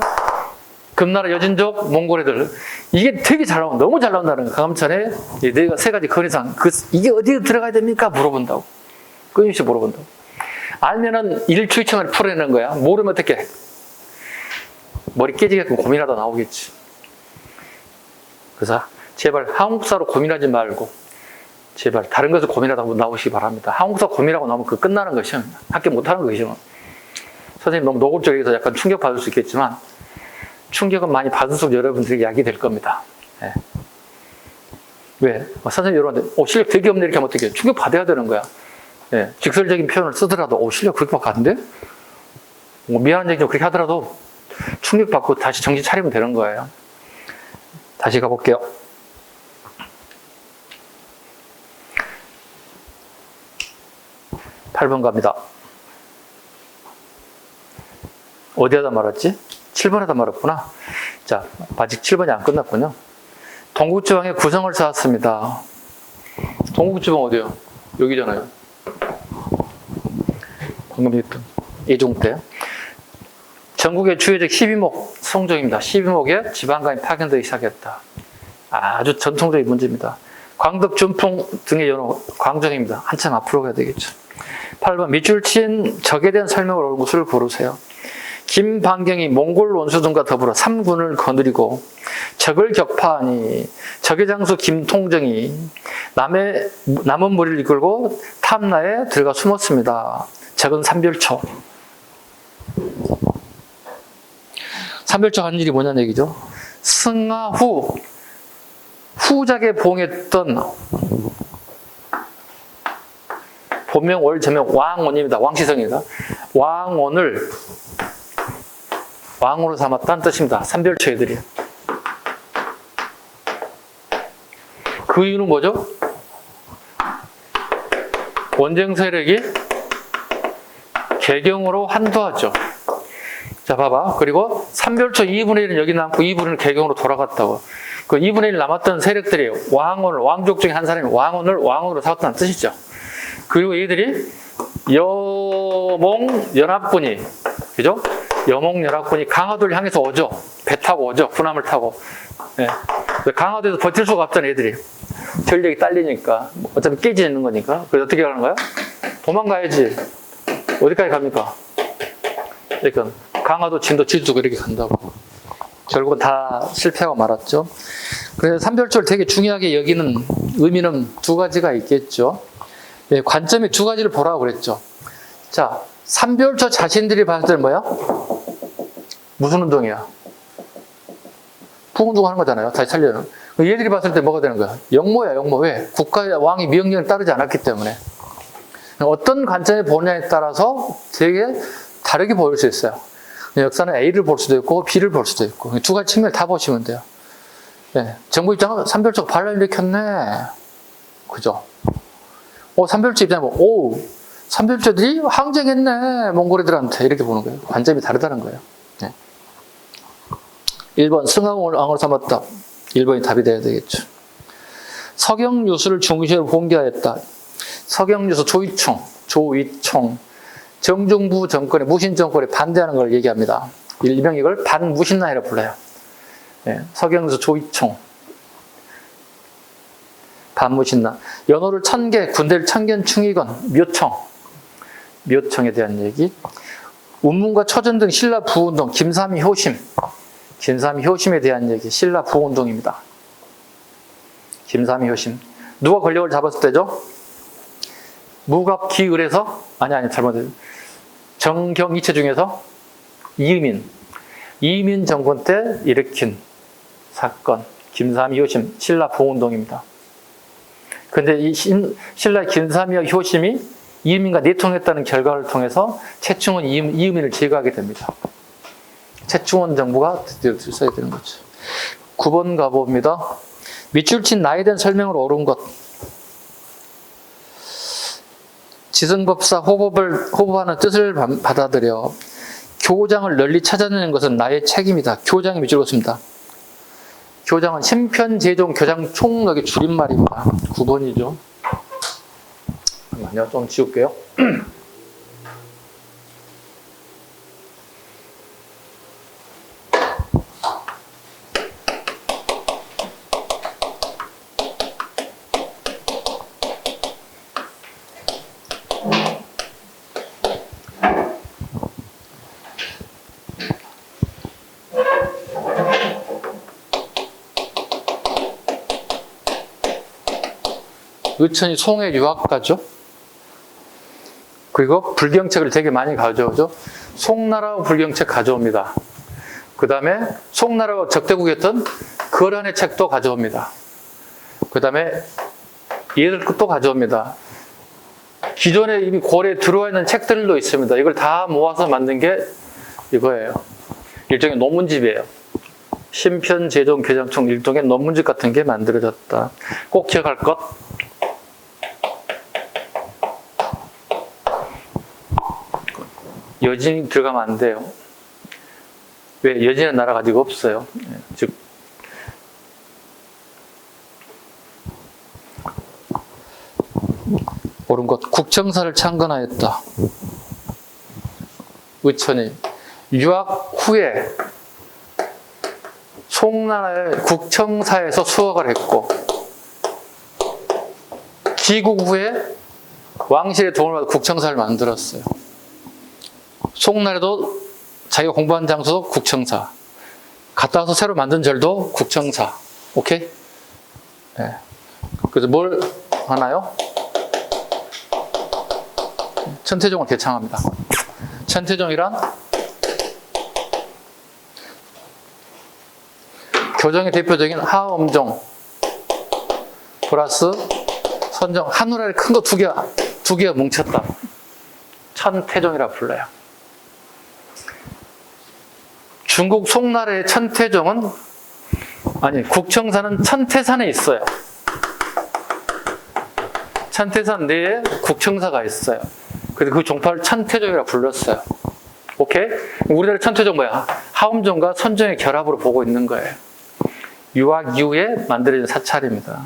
금나라 여진족 몽골 애들 이게 되게 잘 나온다. 너무 잘 나온다는 거야. 강함천에 내가 세 가지 건의사항 이게 어디에 들어가야 됩니까? 물어본다고. 끊임없이 물어본다고. 알면은 일추이청을 풀어내는 거야. 모르면 어떻게 머리 깨지게끔 고민하다 나오겠지. 그래서 제발 한국사로 고민하지 말고 제발 다른 것을 고민하다 나오시기 바랍니다. 한국사 고민하고 나오면 그 끝나는 것이 합격 못하는 것이죠. 선생님 너무 노골적이어서 약간 충격받을 수 있겠지만 충격은 많이 받을수록 여러분들에게 약이 될 겁니다. 네. 왜? 선생님 여러분한테 실력 되게 없네 이렇게 하면 어떻게 해요? 충격 받아야 되는 거야. 네. 직설적인 표현을 쓰더라도 실력 그렇게 받는데? 미안한 얘기 좀 그렇게 하더라도 충격받고 다시 정신 차리면 되는 거예요. 다시 가볼게요. 8번 갑니다. 어디에다 말았지? 7번에다 말았구나. 자, 아직 7번이 안 끝났군요. 동국지방에 구성을 쌓았습니다. 동국지방 어디요? 여기잖아요. 방금 얘기했던 예종 때. 전국의 주요적 12목 성종입니다. 12목에 지방간이 파견되기 시작했다. 아주 전통적인 문제입니다. 광덕, 준풍 등의 연호 광정입니다. 한참 앞으로 가야 되겠죠. 8번 밑줄 친 적에 대한 설명을 옳은 것을 고르세요. 김반경이 몽골 원수 등과 더불어 3군을 거느리고 적을 격파하니 적의 장수 김통정이 남은 무리를 이끌고 탐나에 들어가 숨었습니다. 적은 삼별초. 삼별초 한 일이 뭐냐는 얘기죠. 승하 후 후작에 봉했던 본명 월제명 왕원입니다. 왕시성입니다. 왕원을 왕으로 삼았다는 뜻입니다. 삼별초 애들이. 그 이유는 뭐죠? 원정 세력이 개경으로 한도하죠. 자, 봐봐. 그리고 삼별초 2분의 1은 여기 남고 2분의 1은 개경으로 돌아갔다고. 그 2분의 1 남았던 세력들이 왕원을, 왕족 중에 한 사람이 왕원을 왕으로 삼았다는 뜻이죠. 그리고 얘들이 여몽 연합군이, 그죠? 여몽 연합군이 강화도를 향해서 오죠. 배 타고 오죠. 군함을 타고. 네. 강화도에서 버틸 수가 없잖아, 애들이. 전력이 딸리니까. 어차피 깨지는 거니까. 그래서 어떻게 가는 거야? 도망가야지. 어디까지 갑니까? 그러니까 강화도, 진도, 질주고 이렇게 간다고. 결국은 다 실패하고 말았죠. 그래서 삼별초를 되게 중요하게 여기는 의미는 두 가지가 있겠죠. 예, 관점이 두 가지를 보라고 그랬죠. 자, 삼별초 자신들이 봤을 때는 뭐야? 무슨 운동이야? 북운동 하는 거잖아요. 다시 살려는. 얘들이 봤을 때 뭐가 되는 거야? 역모야, 역모. 왜? 국가의 왕이 명령을 따르지 않았기 때문에. 어떤 관점에 보느냐에 따라서 되게 다르게 보일 수 있어요. 역사는 A를 볼 수도 있고 B를 볼 수도 있고 두 가지 측면을 다 보시면 돼요. 네. 정부 입장은 삼별초가 반란을 일으켰네. 그죠? 삼별초 입장에 보면 오, 삼별초들이 항쟁했네. 몽골 애들한테 이렇게 보는 거예요. 관점이 다르다는 거예요. 네. 1번 승왕을 왕으로 삼았다. 1번이 답이 돼야 되겠죠. 서경유수를 중시로 봉기하였다. 서경유수 조이총 정중부 정권의 무신 정권에 반대하는 걸 얘기합니다. 일명 이걸 반무신나이라고 불러요. 네, 서경유수 조이총 반무신나. 연호를 1000개, 군대를 1000개 충의건 묘청에 대한 얘기. 운문과 처전 등 신라 부운동, 김삼이 효심에 대한 얘기. 신라 부운동입니다. 김삼이 효심. 누가 권력을 잡았을 때죠? 무갑기을에서 아니 잘못했어요. 정경이체 중에서 이민 정권 때 일으킨 사건 김삼이 효심 신라 부운동입니다. 그런데 이 신라 김삼이와 효심이 이의민과 내통했다는 결과를 통해서 최충원 이의민을 제거하게 됩니다. 최충원 정부가 드디어 들어서야 되는 거죠. 9번 가봅니다. 밑줄 친 나에 대한 설명으로 옳은 것. 지성법사 호법하는 뜻을 받아들여 교장을 널리 찾아내는 것은 나의 책임이다. 교장이 밑줄 긋습니다. 교장은 심편제종 교장 총력의 줄임말입니다. 9번이죠. 잠깐만요. 좀 지울게요. 의천이 송해 유학가죠. 그리고 불경책을 되게 많이 가져오죠. 송나라 불경책 가져옵니다. 그 다음에 송나라와 적대국이었던 거란의 책도 가져옵니다. 그 다음에 얘들 것도 가져옵니다. 기존에 이미 고려에 들어와 있는 책들도 있습니다. 이걸 다 모아서 만든 게 이거예요. 일종의 논문집이에요. 심편제종 교장총 일종의 논문집 같은 게 만들어졌다. 꼭 기억할 것. 여진이 들어가면 안 돼요. 왜? 여진의 나라가 아직 없어요. 즉, 옳은 것. 국청사를 창건하였다. 의천이 유학 후에 송나라의 국청사에서 수학을 했고, 귀국 후에 왕실의 도움을 받아 국청사를 만들었어요. 송나라도 자기가 공부한 장소도 국청사, 갔다 와서 새로 만든 절도 국청사. 오케이? 네. 그래서 뭘 하나요? 천태종을 개창합니다. 천태종이란 교정의 대표적인 하엄종 플러스 선정, 한우라를 큰 거 두 개가 뭉쳤다. 천태종이라 불러요. 중국 송나라의 천태종은, 국청사는 천태산에 있어요. 천태산 내에 국청사가 있어요. 그래서 그 종파를 천태종이라 불렀어요. 오케이? 우리나라 천태종 뭐야? 하엄종과 선종의 결합으로 보고 있는 거예요. 유학 이후에 만들어진 사찰입니다.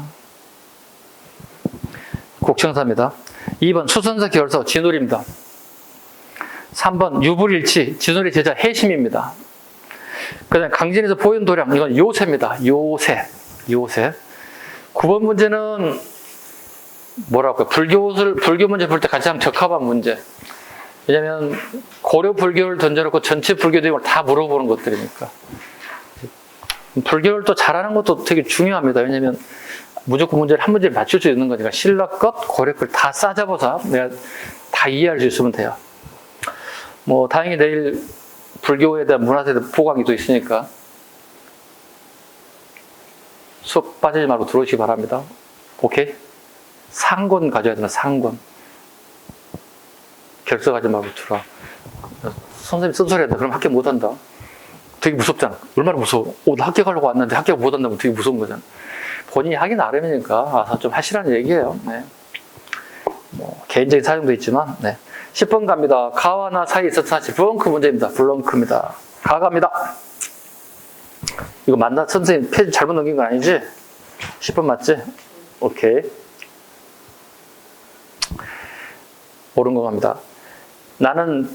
국청사입니다. 2번 수선사 계열서 진울입니다. 3번 유불일치 진울의 제자 해심입니다. 그 다음에 강진에서 보인 도량, 이건 요새입니다. 요새. 9번 문제는 뭐라고 할까요? 불교 문제 볼 때 가장 적합한 문제. 왜냐면 고려 불교를 던져놓고 전체 불교 내용을 다 물어보는 것들이니까. 불교를 또 잘하는 것도 되게 중요합니다. 왜냐면 무조건 문제를 한 문제를 맞출 수 있는 거니까 신라 것, 고려 것 다 싸잡아서 내가 다 이해할 수 있으면 돼요. 뭐 다행히 내일 불교에 대한 문화세대 보강이 또 있으니까 수업 빠지지 말고 들어오시기 바랍니다. 오케이? 상권 가져야 된다. 상권. 결석하지 말고 들어. 선생님 쓴소리한다. 그럼 합격 못한다. 되게 무섭잖아. 얼마나 무서워. 나 합격하려고 왔는데 합격 못한다면 되게 무서운 거잖아. 본인이 하기 나름이니까 와서 좀 하시라는 얘기예요. 네. 뭐 개인적인 사정도 있지만. 네. 10번 갑니다. 가와 나 사이에 있어서 사실 블렁크 문제입니다. 블렁크입니다. 가 갑니다. 이거 맞나? 선생님 페이지 잘못 넘긴 건 아니지? 10번 맞지? 오케이. 옳은 거 갑니다. 나는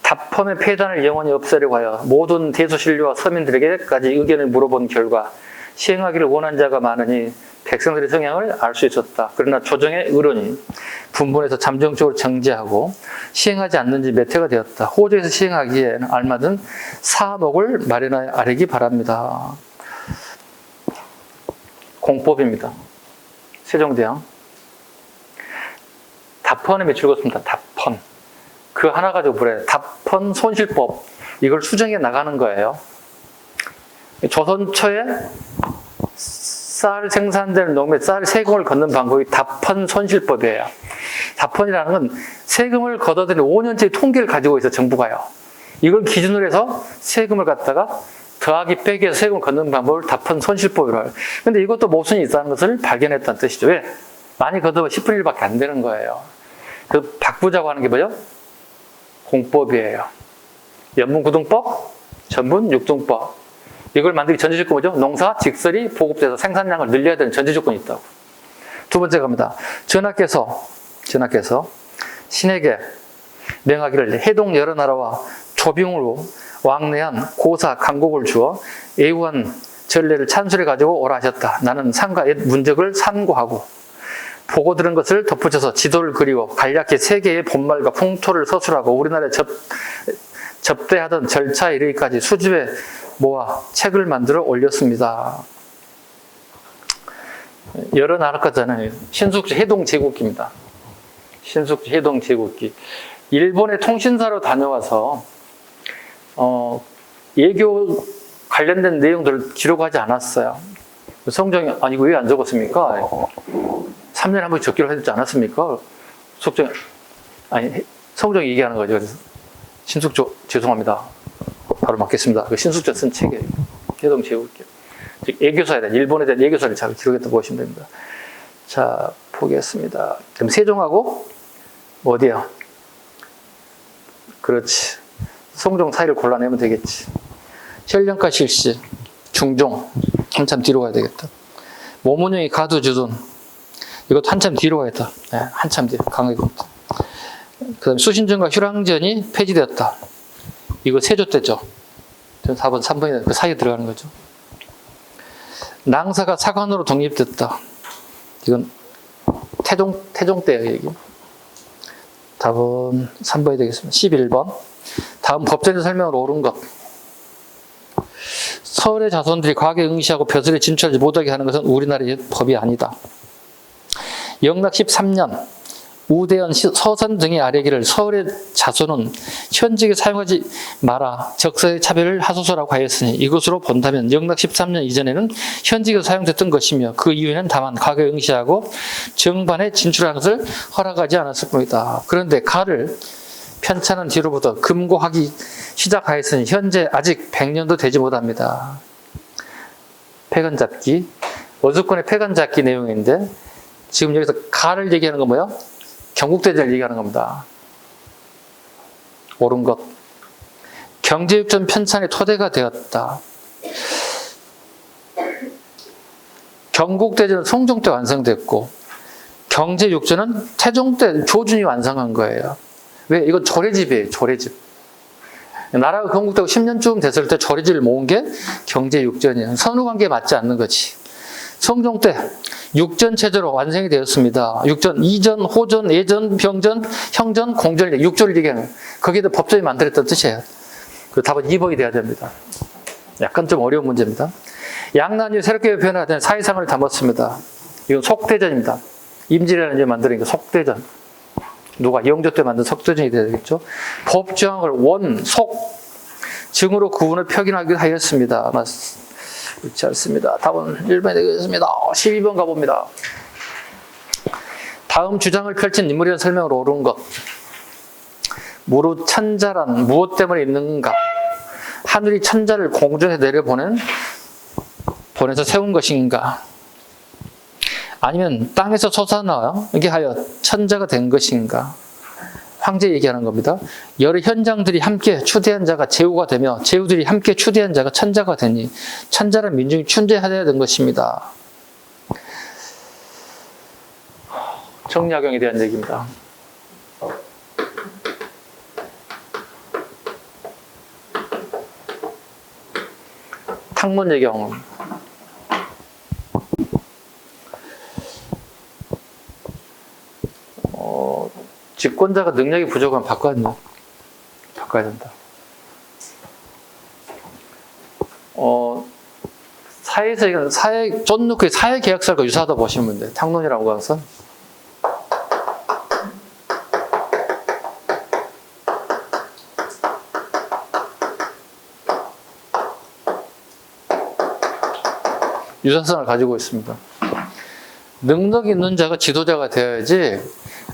답펌의 폐단을 영원히 없애려고 하여 모든 대소신료와 서민들에게까지 의견을 물어본 결과 시행하기를 원한 자가 많으니 백성들의 성향을 알 수 있었다. 그러나 조정의 의론이 분분해서 잠정적으로 정지하고 시행하지 않는지 몇 해가 되었다. 호조에서 시행하기에 알맞은 사목을 마련하여 아뢰기 바랍니다. 공법입니다. 세종대왕. 답헌에 줄였습니다. 답헌. 그 하나 가지고 뭐래? 답헌 손실법. 이걸 수정해 나가는 거예요. 조선 초에 쌀 생산되는 농민의 쌀 세금을 걷는 방법이 답헌 손실법이에요. 답헌이라는 건 세금을 걷어들이는 5년째 통계를 가지고 있어, 정부가요. 이걸 기준으로 해서 세금을 갖다가 더하기 빼기해서 세금을 걷는 방법을 답헌 손실법이라고 해요. 근데 이것도 모순이 있다는 것을 발견했다는 뜻이죠. 왜? 많이 걷어도 10분의 1밖에 안 되는 거예요. 그 바꾸자고 하는 게 뭐죠? 공법이에요. 연분구등법, 전분육등법. 이걸 만들기 전제조건이 뭐죠? 농사, 직설이 보급돼서 생산량을 늘려야 되는 전제조건이 있다고. 두 번째 갑니다. 전하께서 신에게 명하기를 해동 여러 나라와 조병으로 왕래한 고사 강곡을 주어 애우한 전례를 찬술해 가지고 오라 하셨다. 나는 상과 옛 문적을 산고하고 보고 들은 것을 덧붙여서 지도를 그리고 간략히 세계의 본말과 풍토를 서술하고 우리나라에 접대하던 절차에 이르기까지 수집에 모아 책을 만들어 올렸습니다. 여러 나라 거잖아요. 신숙지 해동제국기입니다. 신숙지 해동제국기. 일본의 통신사로 다녀와서 예교 관련된 내용들을 기록하지 않았어요. 성정이 아니 이거 왜 안 적었습니까? 3년에 한 번 적기로 해주지 않았습니까? 성정이 얘기하는 거죠. 그래서 신숙조 죄송합니다. 바로 맞겠습니다. 그 신숙조 쓴 책이에요. 해동제국기. 즉 예교사에 대한 일본에 대한 예교사를 잘 기록했다고 보시면 됩니다. 자 보겠습니다. 그럼 세종하고 어디야? 그렇지. 성종 사이를 골라내면 되겠지. 혈령가 실시, 중종, 한참 뒤로 가야 되겠다. 모문영이 가두주둔, 이것도 한참 뒤로 가겠다. 네, 한참 뒤, 강하게 봅니다. 그 다음에 수신전과 휴랑전이 폐지되었다. 이거 세조 때죠. 4번, 3번이 그 사이에 들어가는 거죠. 낭사가 사관으로 독립됐다. 이건 태종 때예요, 얘기. 답은 3번이 되겠습니다. 11번. 다음 법전의 설명을 옳은 것. 서울의 자손들이 과거에 응시하고 벼슬에 진출하지 못하게 하는 것은 우리나라의 법이 아니다. 영락 13년 우대현 서선 등의 아래기를 서울의 자손은 현직에 사용하지 마라 적서의 차별을 하소서라고 하였으니 이것으로 본다면 영락 13년 이전에는 현직에서 사용됐던 것이며 그 이후에는 다만 과거에 응시하고 정반에 진출하는 것을 허락하지 않았을 뿐이다. 그런데 가를 편찬한 뒤로부터 금고하기 시작하였으니 현재 아직 100년도 되지 못합니다. 폐간잡기 어수권의 폐간잡기 내용인데 지금 여기서 가를 얘기하는 건 뭐예요? 경국대전을 얘기하는 겁니다. 옳은 것. 경제육전 편찬의 토대가 되었다. 경국대전은 성종 때 완성됐고 경제육전은 태종 때 조준이 완성한 거예요. 왜? 이건 조례집이에요. 조례집. 나라가 건국되고 10년쯤 됐을 때 조례집을 모은 게 경제육전이에요. 선후관계에 맞지 않는 거지. 성종 때 육전 체제로 완성이 되었습니다. 육전, 이전, 호전, 예전, 병전, 형전, 공전, 육조를 얘기하는 거예요. 거기에도 법전이 만들었다는 뜻이에요. 그 답은 2번이 돼야 됩니다. 약간 좀 어려운 문제입니다. 양난이 새롭게 변화된 사회상을 담았습니다. 이건 속대전입니다. 임진왜란을 이제 만드는 게 속대전. 누가 영조 때 만든 속대전이 되겠죠. 법조항을 원, 속, 증으로 구분을 표기하기도 하였습니다. 그렇지 않습니다. 답은 1번이 되겠습니다. 12번 가봅니다. 다음 주장을 펼친 인물이라는 설명을 옳은 것. 무릇 천자란 무엇 때문에 있는가? 하늘이 천자를 공중에 보내서 세운 것인가? 아니면 땅에서 솟아나게 하여 천자가 된 것인가? 황제 얘기하는 겁니다. 여러 현장들이 함께 추대한 자가 제후가 되며 제후들이 함께 추대한 자가 천자가 되니 천자란 민중이 추대하여야 된 것입니다. 정약용에 대한 얘기입니다. 탕문예경. 집권자가 능력이 부족하면 바꿔야 된다. 사회에서 쫀누크의 사회계약설과 유사하다 보시면 돼요. 탕론이라고 하서 유사성을 가지고 있습니다. 능력 있는 자가 지도자가 되어야지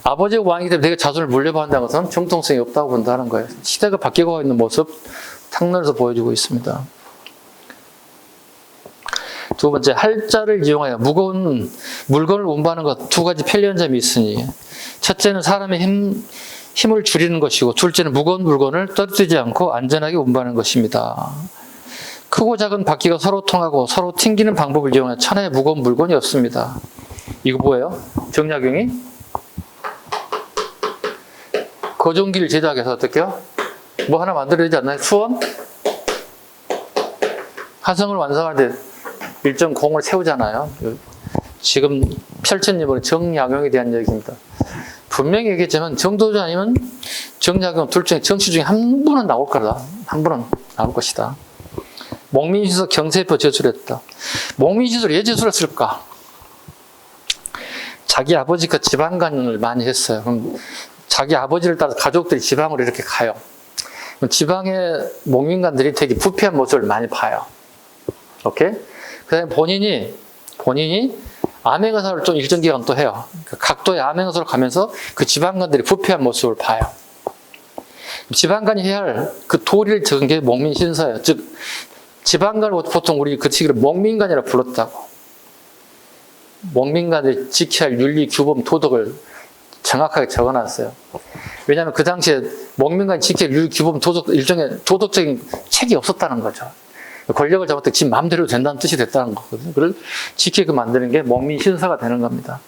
아버지가 왕이기 때문에 내가 자손을 물려받는다는 것은 정통성이 없다고 본다는 거예요. 시대가 바뀌고 있는 모습 탁론에서 보여주고 있습니다. 두 번째, 할자를 이용하여 무거운 물건을 운반하는 것 두 가지 편리한 점이 있으니 첫째는 사람의 힘을 줄이는 것이고 둘째는 무거운 물건을 떨어뜨리지 않고 안전하게 운반하는 것입니다. 크고 작은 바퀴가 서로 통하고 서로 튕기는 방법을 이용하여 천하에 무거운 물건이 없습니다. 이거 뭐예요? 정약용이 거종기를 제작해서 어떻게요? 뭐 하나 만들어야 되지 않나요? 수원? 화성을 완성할 때 일정 공을 세우잖아요. 지금 펼쳐님은 정약용에 대한 얘기입니다. 분명히 얘기했지만 정도주 아니면 정약용 둘 중에 정치 중에 한 분은 나올 거다. 한 분은 나올 것이다. 목민신서 경세표 제출했다. 목민신서를 왜 제출했을까? 자기 아버지가 지방간을 많이 했어요. 그럼 자기 아버지를 따라 가족들이 지방으로 이렇게 가요. 지방의 목민관들이 되게 부패한 모습을 많이 봐요. 오케이? 그 다음에 본인이 암행어사를 좀 일정 기간 또 해요. 각도의 암행어사로 가면서 그 지방관들이 부패한 모습을 봐요. 지방관이 해야 할 그 도리를 적은 게 목민신서예요. 즉, 지방관을 보통 우리 그 시기를 목민관이라 불렀다고. 목민관들이 지켜야 할 윤리, 규범, 도덕을 정확하게 적어놨어요. 왜냐하면 그 당시에 목민관이 지켜야 할 윤리, 규범, 도덕, 일종의 도덕적인 책이 없었다는 거죠. 권력을 잡았을 때 지 마음대로 된다는 뜻이 됐다는 거거든요. 그걸 지키게 만드는 게 목민신서가 되는 겁니다.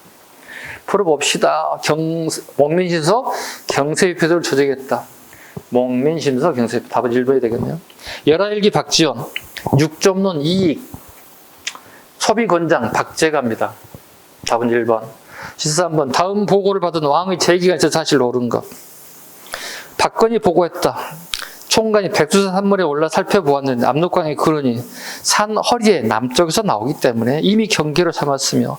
풀어봅시다. 목민신서 경세표도를 조정했다. 목민신서 경세표. 답은 1번이 되겠네요. 열하일기 박지원. 육점론 이익. 소비권장 박재가입니다. 답은 1번. 13번. 다음 보고를 받은 왕의 제기가 있어 사실 옳은 것. 박건이 보고했다. 총관이 백두산 산물에 올라 살펴보았는데 압록강의 근원이 산 허리의 남쪽에서 나오기 때문에 이미 경계로 삼았으며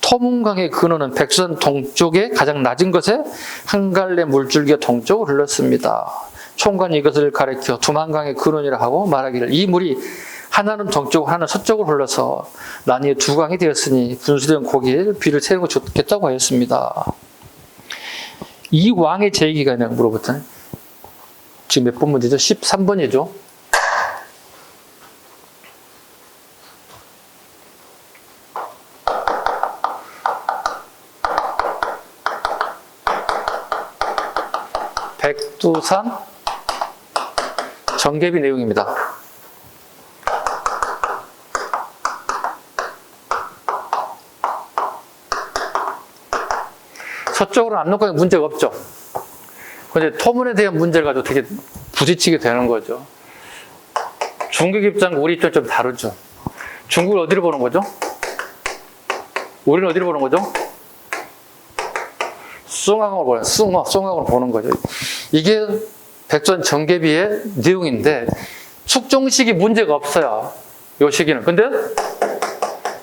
토문강의 근원은 백두산 동쪽에 가장 낮은 것에 한 갈래 물줄기가 동쪽으로 흘렀습니다. 총관이 이것을 가리켜 두만강의 근원이라 하고 말하기를 이 물이 하나는 동쪽, 하나는 서쪽으로 흘러서 나뉘어 두 강이 되었으니 분수된 고기에 비를 세우는 것 좋겠다고 하였습니다. 이 왕의 제기가 그냥 물어봤잖아요. 지금 몇 번 문제죠? 13번이죠. 백두산 정계비 내용입니다. 서쪽으로는 압록강에 문제가 없죠. 근데 토문에 대한 문제를 가지고 되게 부딪히게 되는 거죠. 중국 입장과 우리 입장 좀 다르죠. 중국을 어디로 보는 거죠? 우리는 어디로 보는 거죠? 숭앙으로 보는, 숭앙으로 보는 거죠. 이게 백두산 정계비의 내용인데 숙종식이 문제가 없어요. 이 시기는. 근데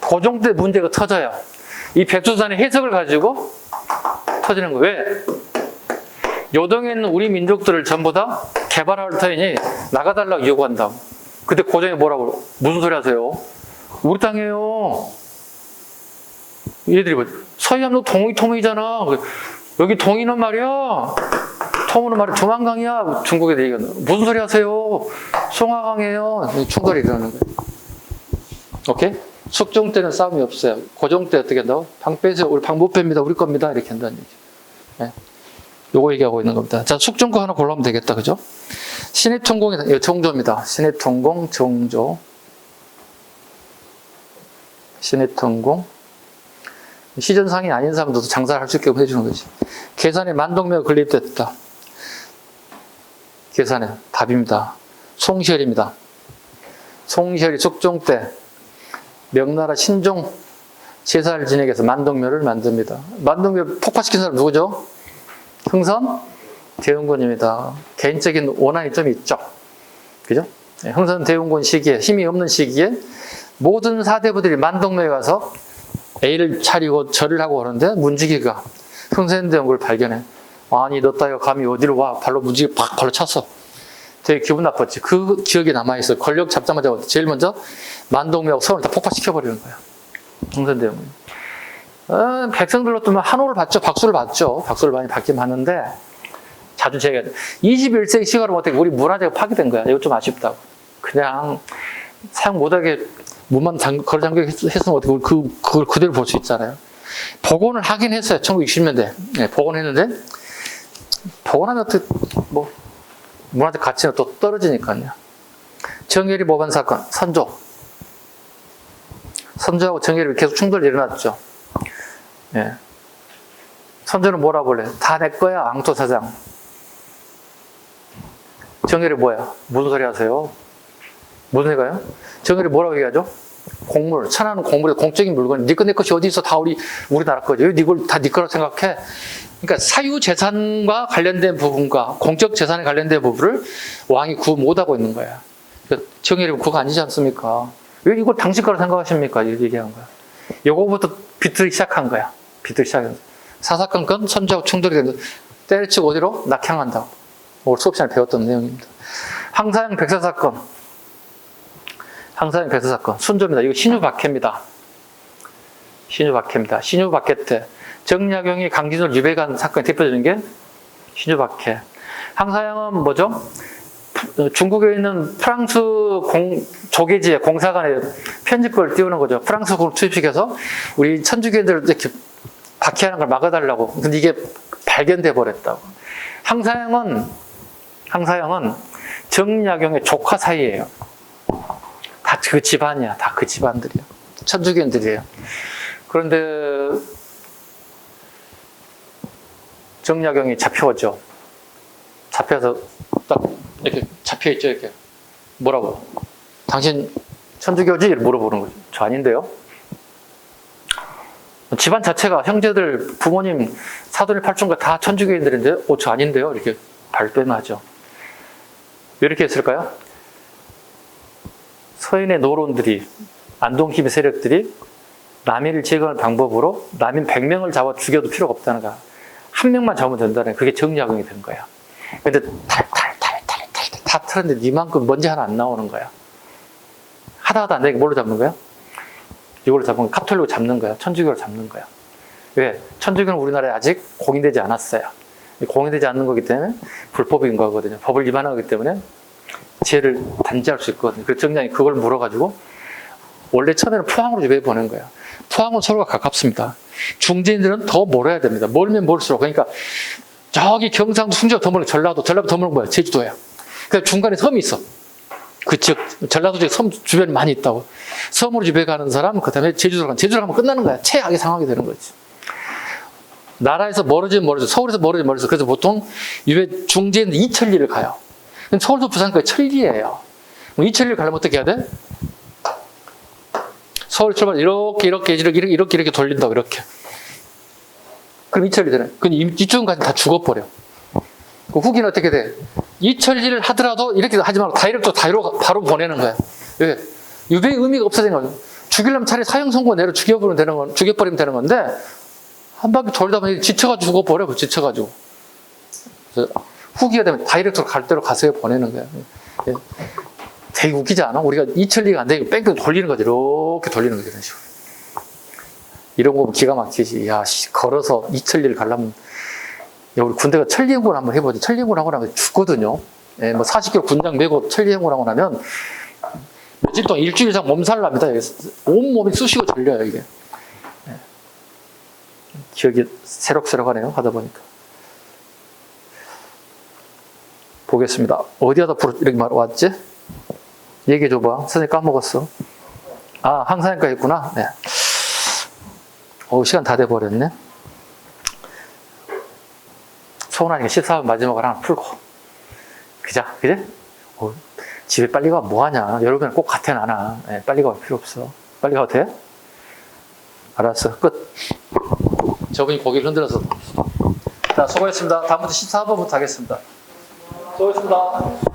고종 때 문제가 터져요. 이 백두산의 해석을 가지고 터지는 거예요. 왜? 요동에 있는 우리 민족들을 전부 다 개발할 터이니 나가달라고 요구한다고. 그때 고종이 뭐라고? 무슨 소리 하세요? 우리 땅이에요. 얘들이 뭐, 서해안도 통이잖아. 여기 통이는 말이야. 통은 말이야. 두만강이야. 중국에 얘기가 무슨 소리 하세요? 송화강이에요. 충돌이 일어나는 거예요. 오케이? 숙종 때는 싸움이 없어요. 고종 때 어떻게 한다고? 방 빼세요. 우리 방 못 뺍니다. 우리 겁니다. 이렇게 한다는 얘기죠. 네. 요거 얘기하고 있는 겁니다. 자, 숙종 거 하나 골라면 되겠다. 그죠? 신입통공이, 정조입니다. 신입통공, 정조. 신입통공. 시전상이 아닌 사람도 장사를 할 수 있게 해주는 거지. 계산에 만동매가 건립됐다. 계산에 답입니다. 송시열입니다. 송시열이 숙종 때 명나라 신종 제사를 지내기 위해서 만동묘를 만듭니다. 만동묘 폭파시킨 사람 누구죠? 흥선 대웅군입니다. 개인적인 원한이 좀 있죠. 그죠? 흥선 대웅군 시기에, 힘이 없는 시기에 모든 사대부들이 만동묘에 가서 A를 차리고 절을 하고 오는데 문지기가 흥선 대웅군을 발견해. 아니 너 따위가 감히 어디로 와? 발로 문지기 팍 발로 찼어. 되게 기분 나빴지. 그 기억이 남아있어. 권력 잡자마자 제일 먼저 만동명하고 서울을 다 폭파시켜버리는 거야. 홍선대원이. 백성들로 또 한호를 받죠. 박수를 받죠. 박수를 많이 받긴 하는데 자주 제가 21세기 시각으로 어떻게 우리 문화재가 파괴된 거야. 이거 좀 아쉽다고. 그냥 사용 못하게 문만 걸어 잠겨 했으면 어떻게 그걸 그대로 볼 수 있잖아요. 복원을 하긴 했어요. 1960년대. 네, 복원했는데 복원하면 어떻게 뭐 문화재 가치는 또 떨어지니까요. 정예리 모반 사건, 선조하고 정예리 계속 충돌이 일어났죠. 예. 선조는 뭐라고 그래? 다 내 거야, 앙토사장. 정예리 뭐야? 무슨 소리 하세요? 무슨 소리가요? 정예리 뭐라고 얘기하죠? 공물, 천하는 공물에 공적인 물건, 네 거 내 것이 어디 있어? 다 우리나라 거죠. 왜 이걸 다 네 거라고 생각해? 그러니까 사유재산과 관련된 부분과 공적재산에 관련된 부분을 왕이 구분 못하고 있는 거야. 그러니까 정예리는 그거 아니지 않습니까? 왜 이걸 당신 거라고 생각하십니까? 이렇게 얘기한 거야. 요거부터 비틀기 시작한 거야. 비틀기 시작한 거야. 사사건건 선조하고 충돌이 되는데 때려치고 어디로? 낙향한다고. 오늘 수업 시간에 배웠던 내용입니다. 황사양 백서사건. 황사양 백서사건. 순조입니다. 이거 신유박해입니다. 신유박해 때 정약용이 강진을 유배간 사건이 대표적인 게 신유박해. 황사양은 뭐죠? 중국에 있는 프랑스 조계지의 공사관에 편집권을 띄우는 거죠. 프랑스군을 투입시켜서 우리 천주교인들을 이렇게 박해하는 걸 막아달라고. 근데 이게 발견돼 버렸다고. 황사양은 정약용의 조카 사이예요. 다 그 집안이야. 다 그 집안들이야. 천주교인들이에요. 그런데 정약용이 잡혀오죠. 잡혀서 딱 이렇게 잡혀있죠. 이렇게 뭐라고? 당신 천주교지? 물어보는 거죠. 저 아닌데요? 집안 자체가 형제들, 부모님, 사돈의 팔촌가 다 천주교인들인데 저 아닌데요? 이렇게 발뺌하죠. 왜 이렇게 했을까요? 서인의 노론들이, 안동힘의 세력들이 남인을 제거하는 방법으로 남인 100명을 잡아 죽여도 필요가 없다는 거야. 한 명만 잡으면 된다는 거야. 그게 정약용이 된 거야. 근데 다 틀었는데 니만큼 먼지 하나 안 나오는 거야. 하다 안 되니까 뭘로 잡는 거야? 이걸로 잡는 거야. 카톨릭으로 잡는 거야. 천주교로 잡는 거야. 왜? 천주교는 우리나라에 아직 공인되지 않았어요. 공인되지 않는 거기 때문에 불법인 거거든요. 법을 위반한 거기 때문에 죄를 단죄할 수 있거든요. 그래서 정량이 그걸 물어가지고 원래 처음에는 포항으로 유배해 보낸 거야. 포항은 서로가 가깝습니다. 중재인들은 더 멀어야 됩니다. 멀면 멀수록. 그러니까 저기 경상도, 충청 더 멀고 전라도 더 멀고 뭐야? 제주도야. 그 중간에 섬이 있어. 그 지역, 전라도 지역 섬 주변에 많이 있다고. 섬으로 유배 가는 사람, 그 다음에 제주도로 가면 끝나는 거야. 최악의 상황이 되는 거지. 나라에서 멀어지면 서울에서 멀어지면 그래서 보통 유배 중재인들 이천리를 가요. 서울도 부산까지 천리예요. 이천리를 가려면 어떻게 해야 돼? 서울 출발 이렇게 돌린다고 이렇게. 그럼 이천리 되네. 그럼 이쪽까지 다 죽어버려. 그 후기는 어떻게 돼? 이천리를 하더라도 이렇게 하지 말고 다이로 바로 보내는 거야. 왜? 유배의 의미가 없어진 거죠. 죽이려면 차라리 사형 선고 내로 죽여버리면 되는 건데 한 바퀴 돌다 보니 지쳐가지고 죽어버려. 지쳐가지고. 그래서 후기가 되면 다이렉트로 갈 대로 가서 보내는 거야. 되게 웃기지 않아? 우리가 이천리가 안 되니까 뺑뺑 돌리는 거지. 이렇게 돌리는 거지. 이런 식으로. 이런 거 보면 기가 막히지. 야, 걸어서 이천리를 가려면, 야, 우리 군대가 천리행군 한번 해보지. 천리행군 하고 나면 죽거든요. 예, 뭐 40km 군장 메고 천리행군 하고 나면 며칠 동안 일주일 이상 몸살 납니다. 온몸이 쑤시고 졸려요, 이게. 예. 기억이 새록새록하네요. 하다 보니까. 보겠습니다. 어디 하다 이렇게 말 왔지? 얘기해줘봐. 선생님 까먹었어. 아, 항사니까 했구나. 네. 시간 다 돼버렸네. 서운하니까 14분 마지막으로 하나 풀고. 그래? 집에 빨리 가 뭐하냐. 여러분은 꼭 같아 나나. 네, 빨리 갈 필요 없어. 빨리 가도 돼? 알았어. 끝. 저분이 고개를 흔들어서. 자, 수고했습니다. 다음부터 14번부터 하겠습니다. 수고했습니다.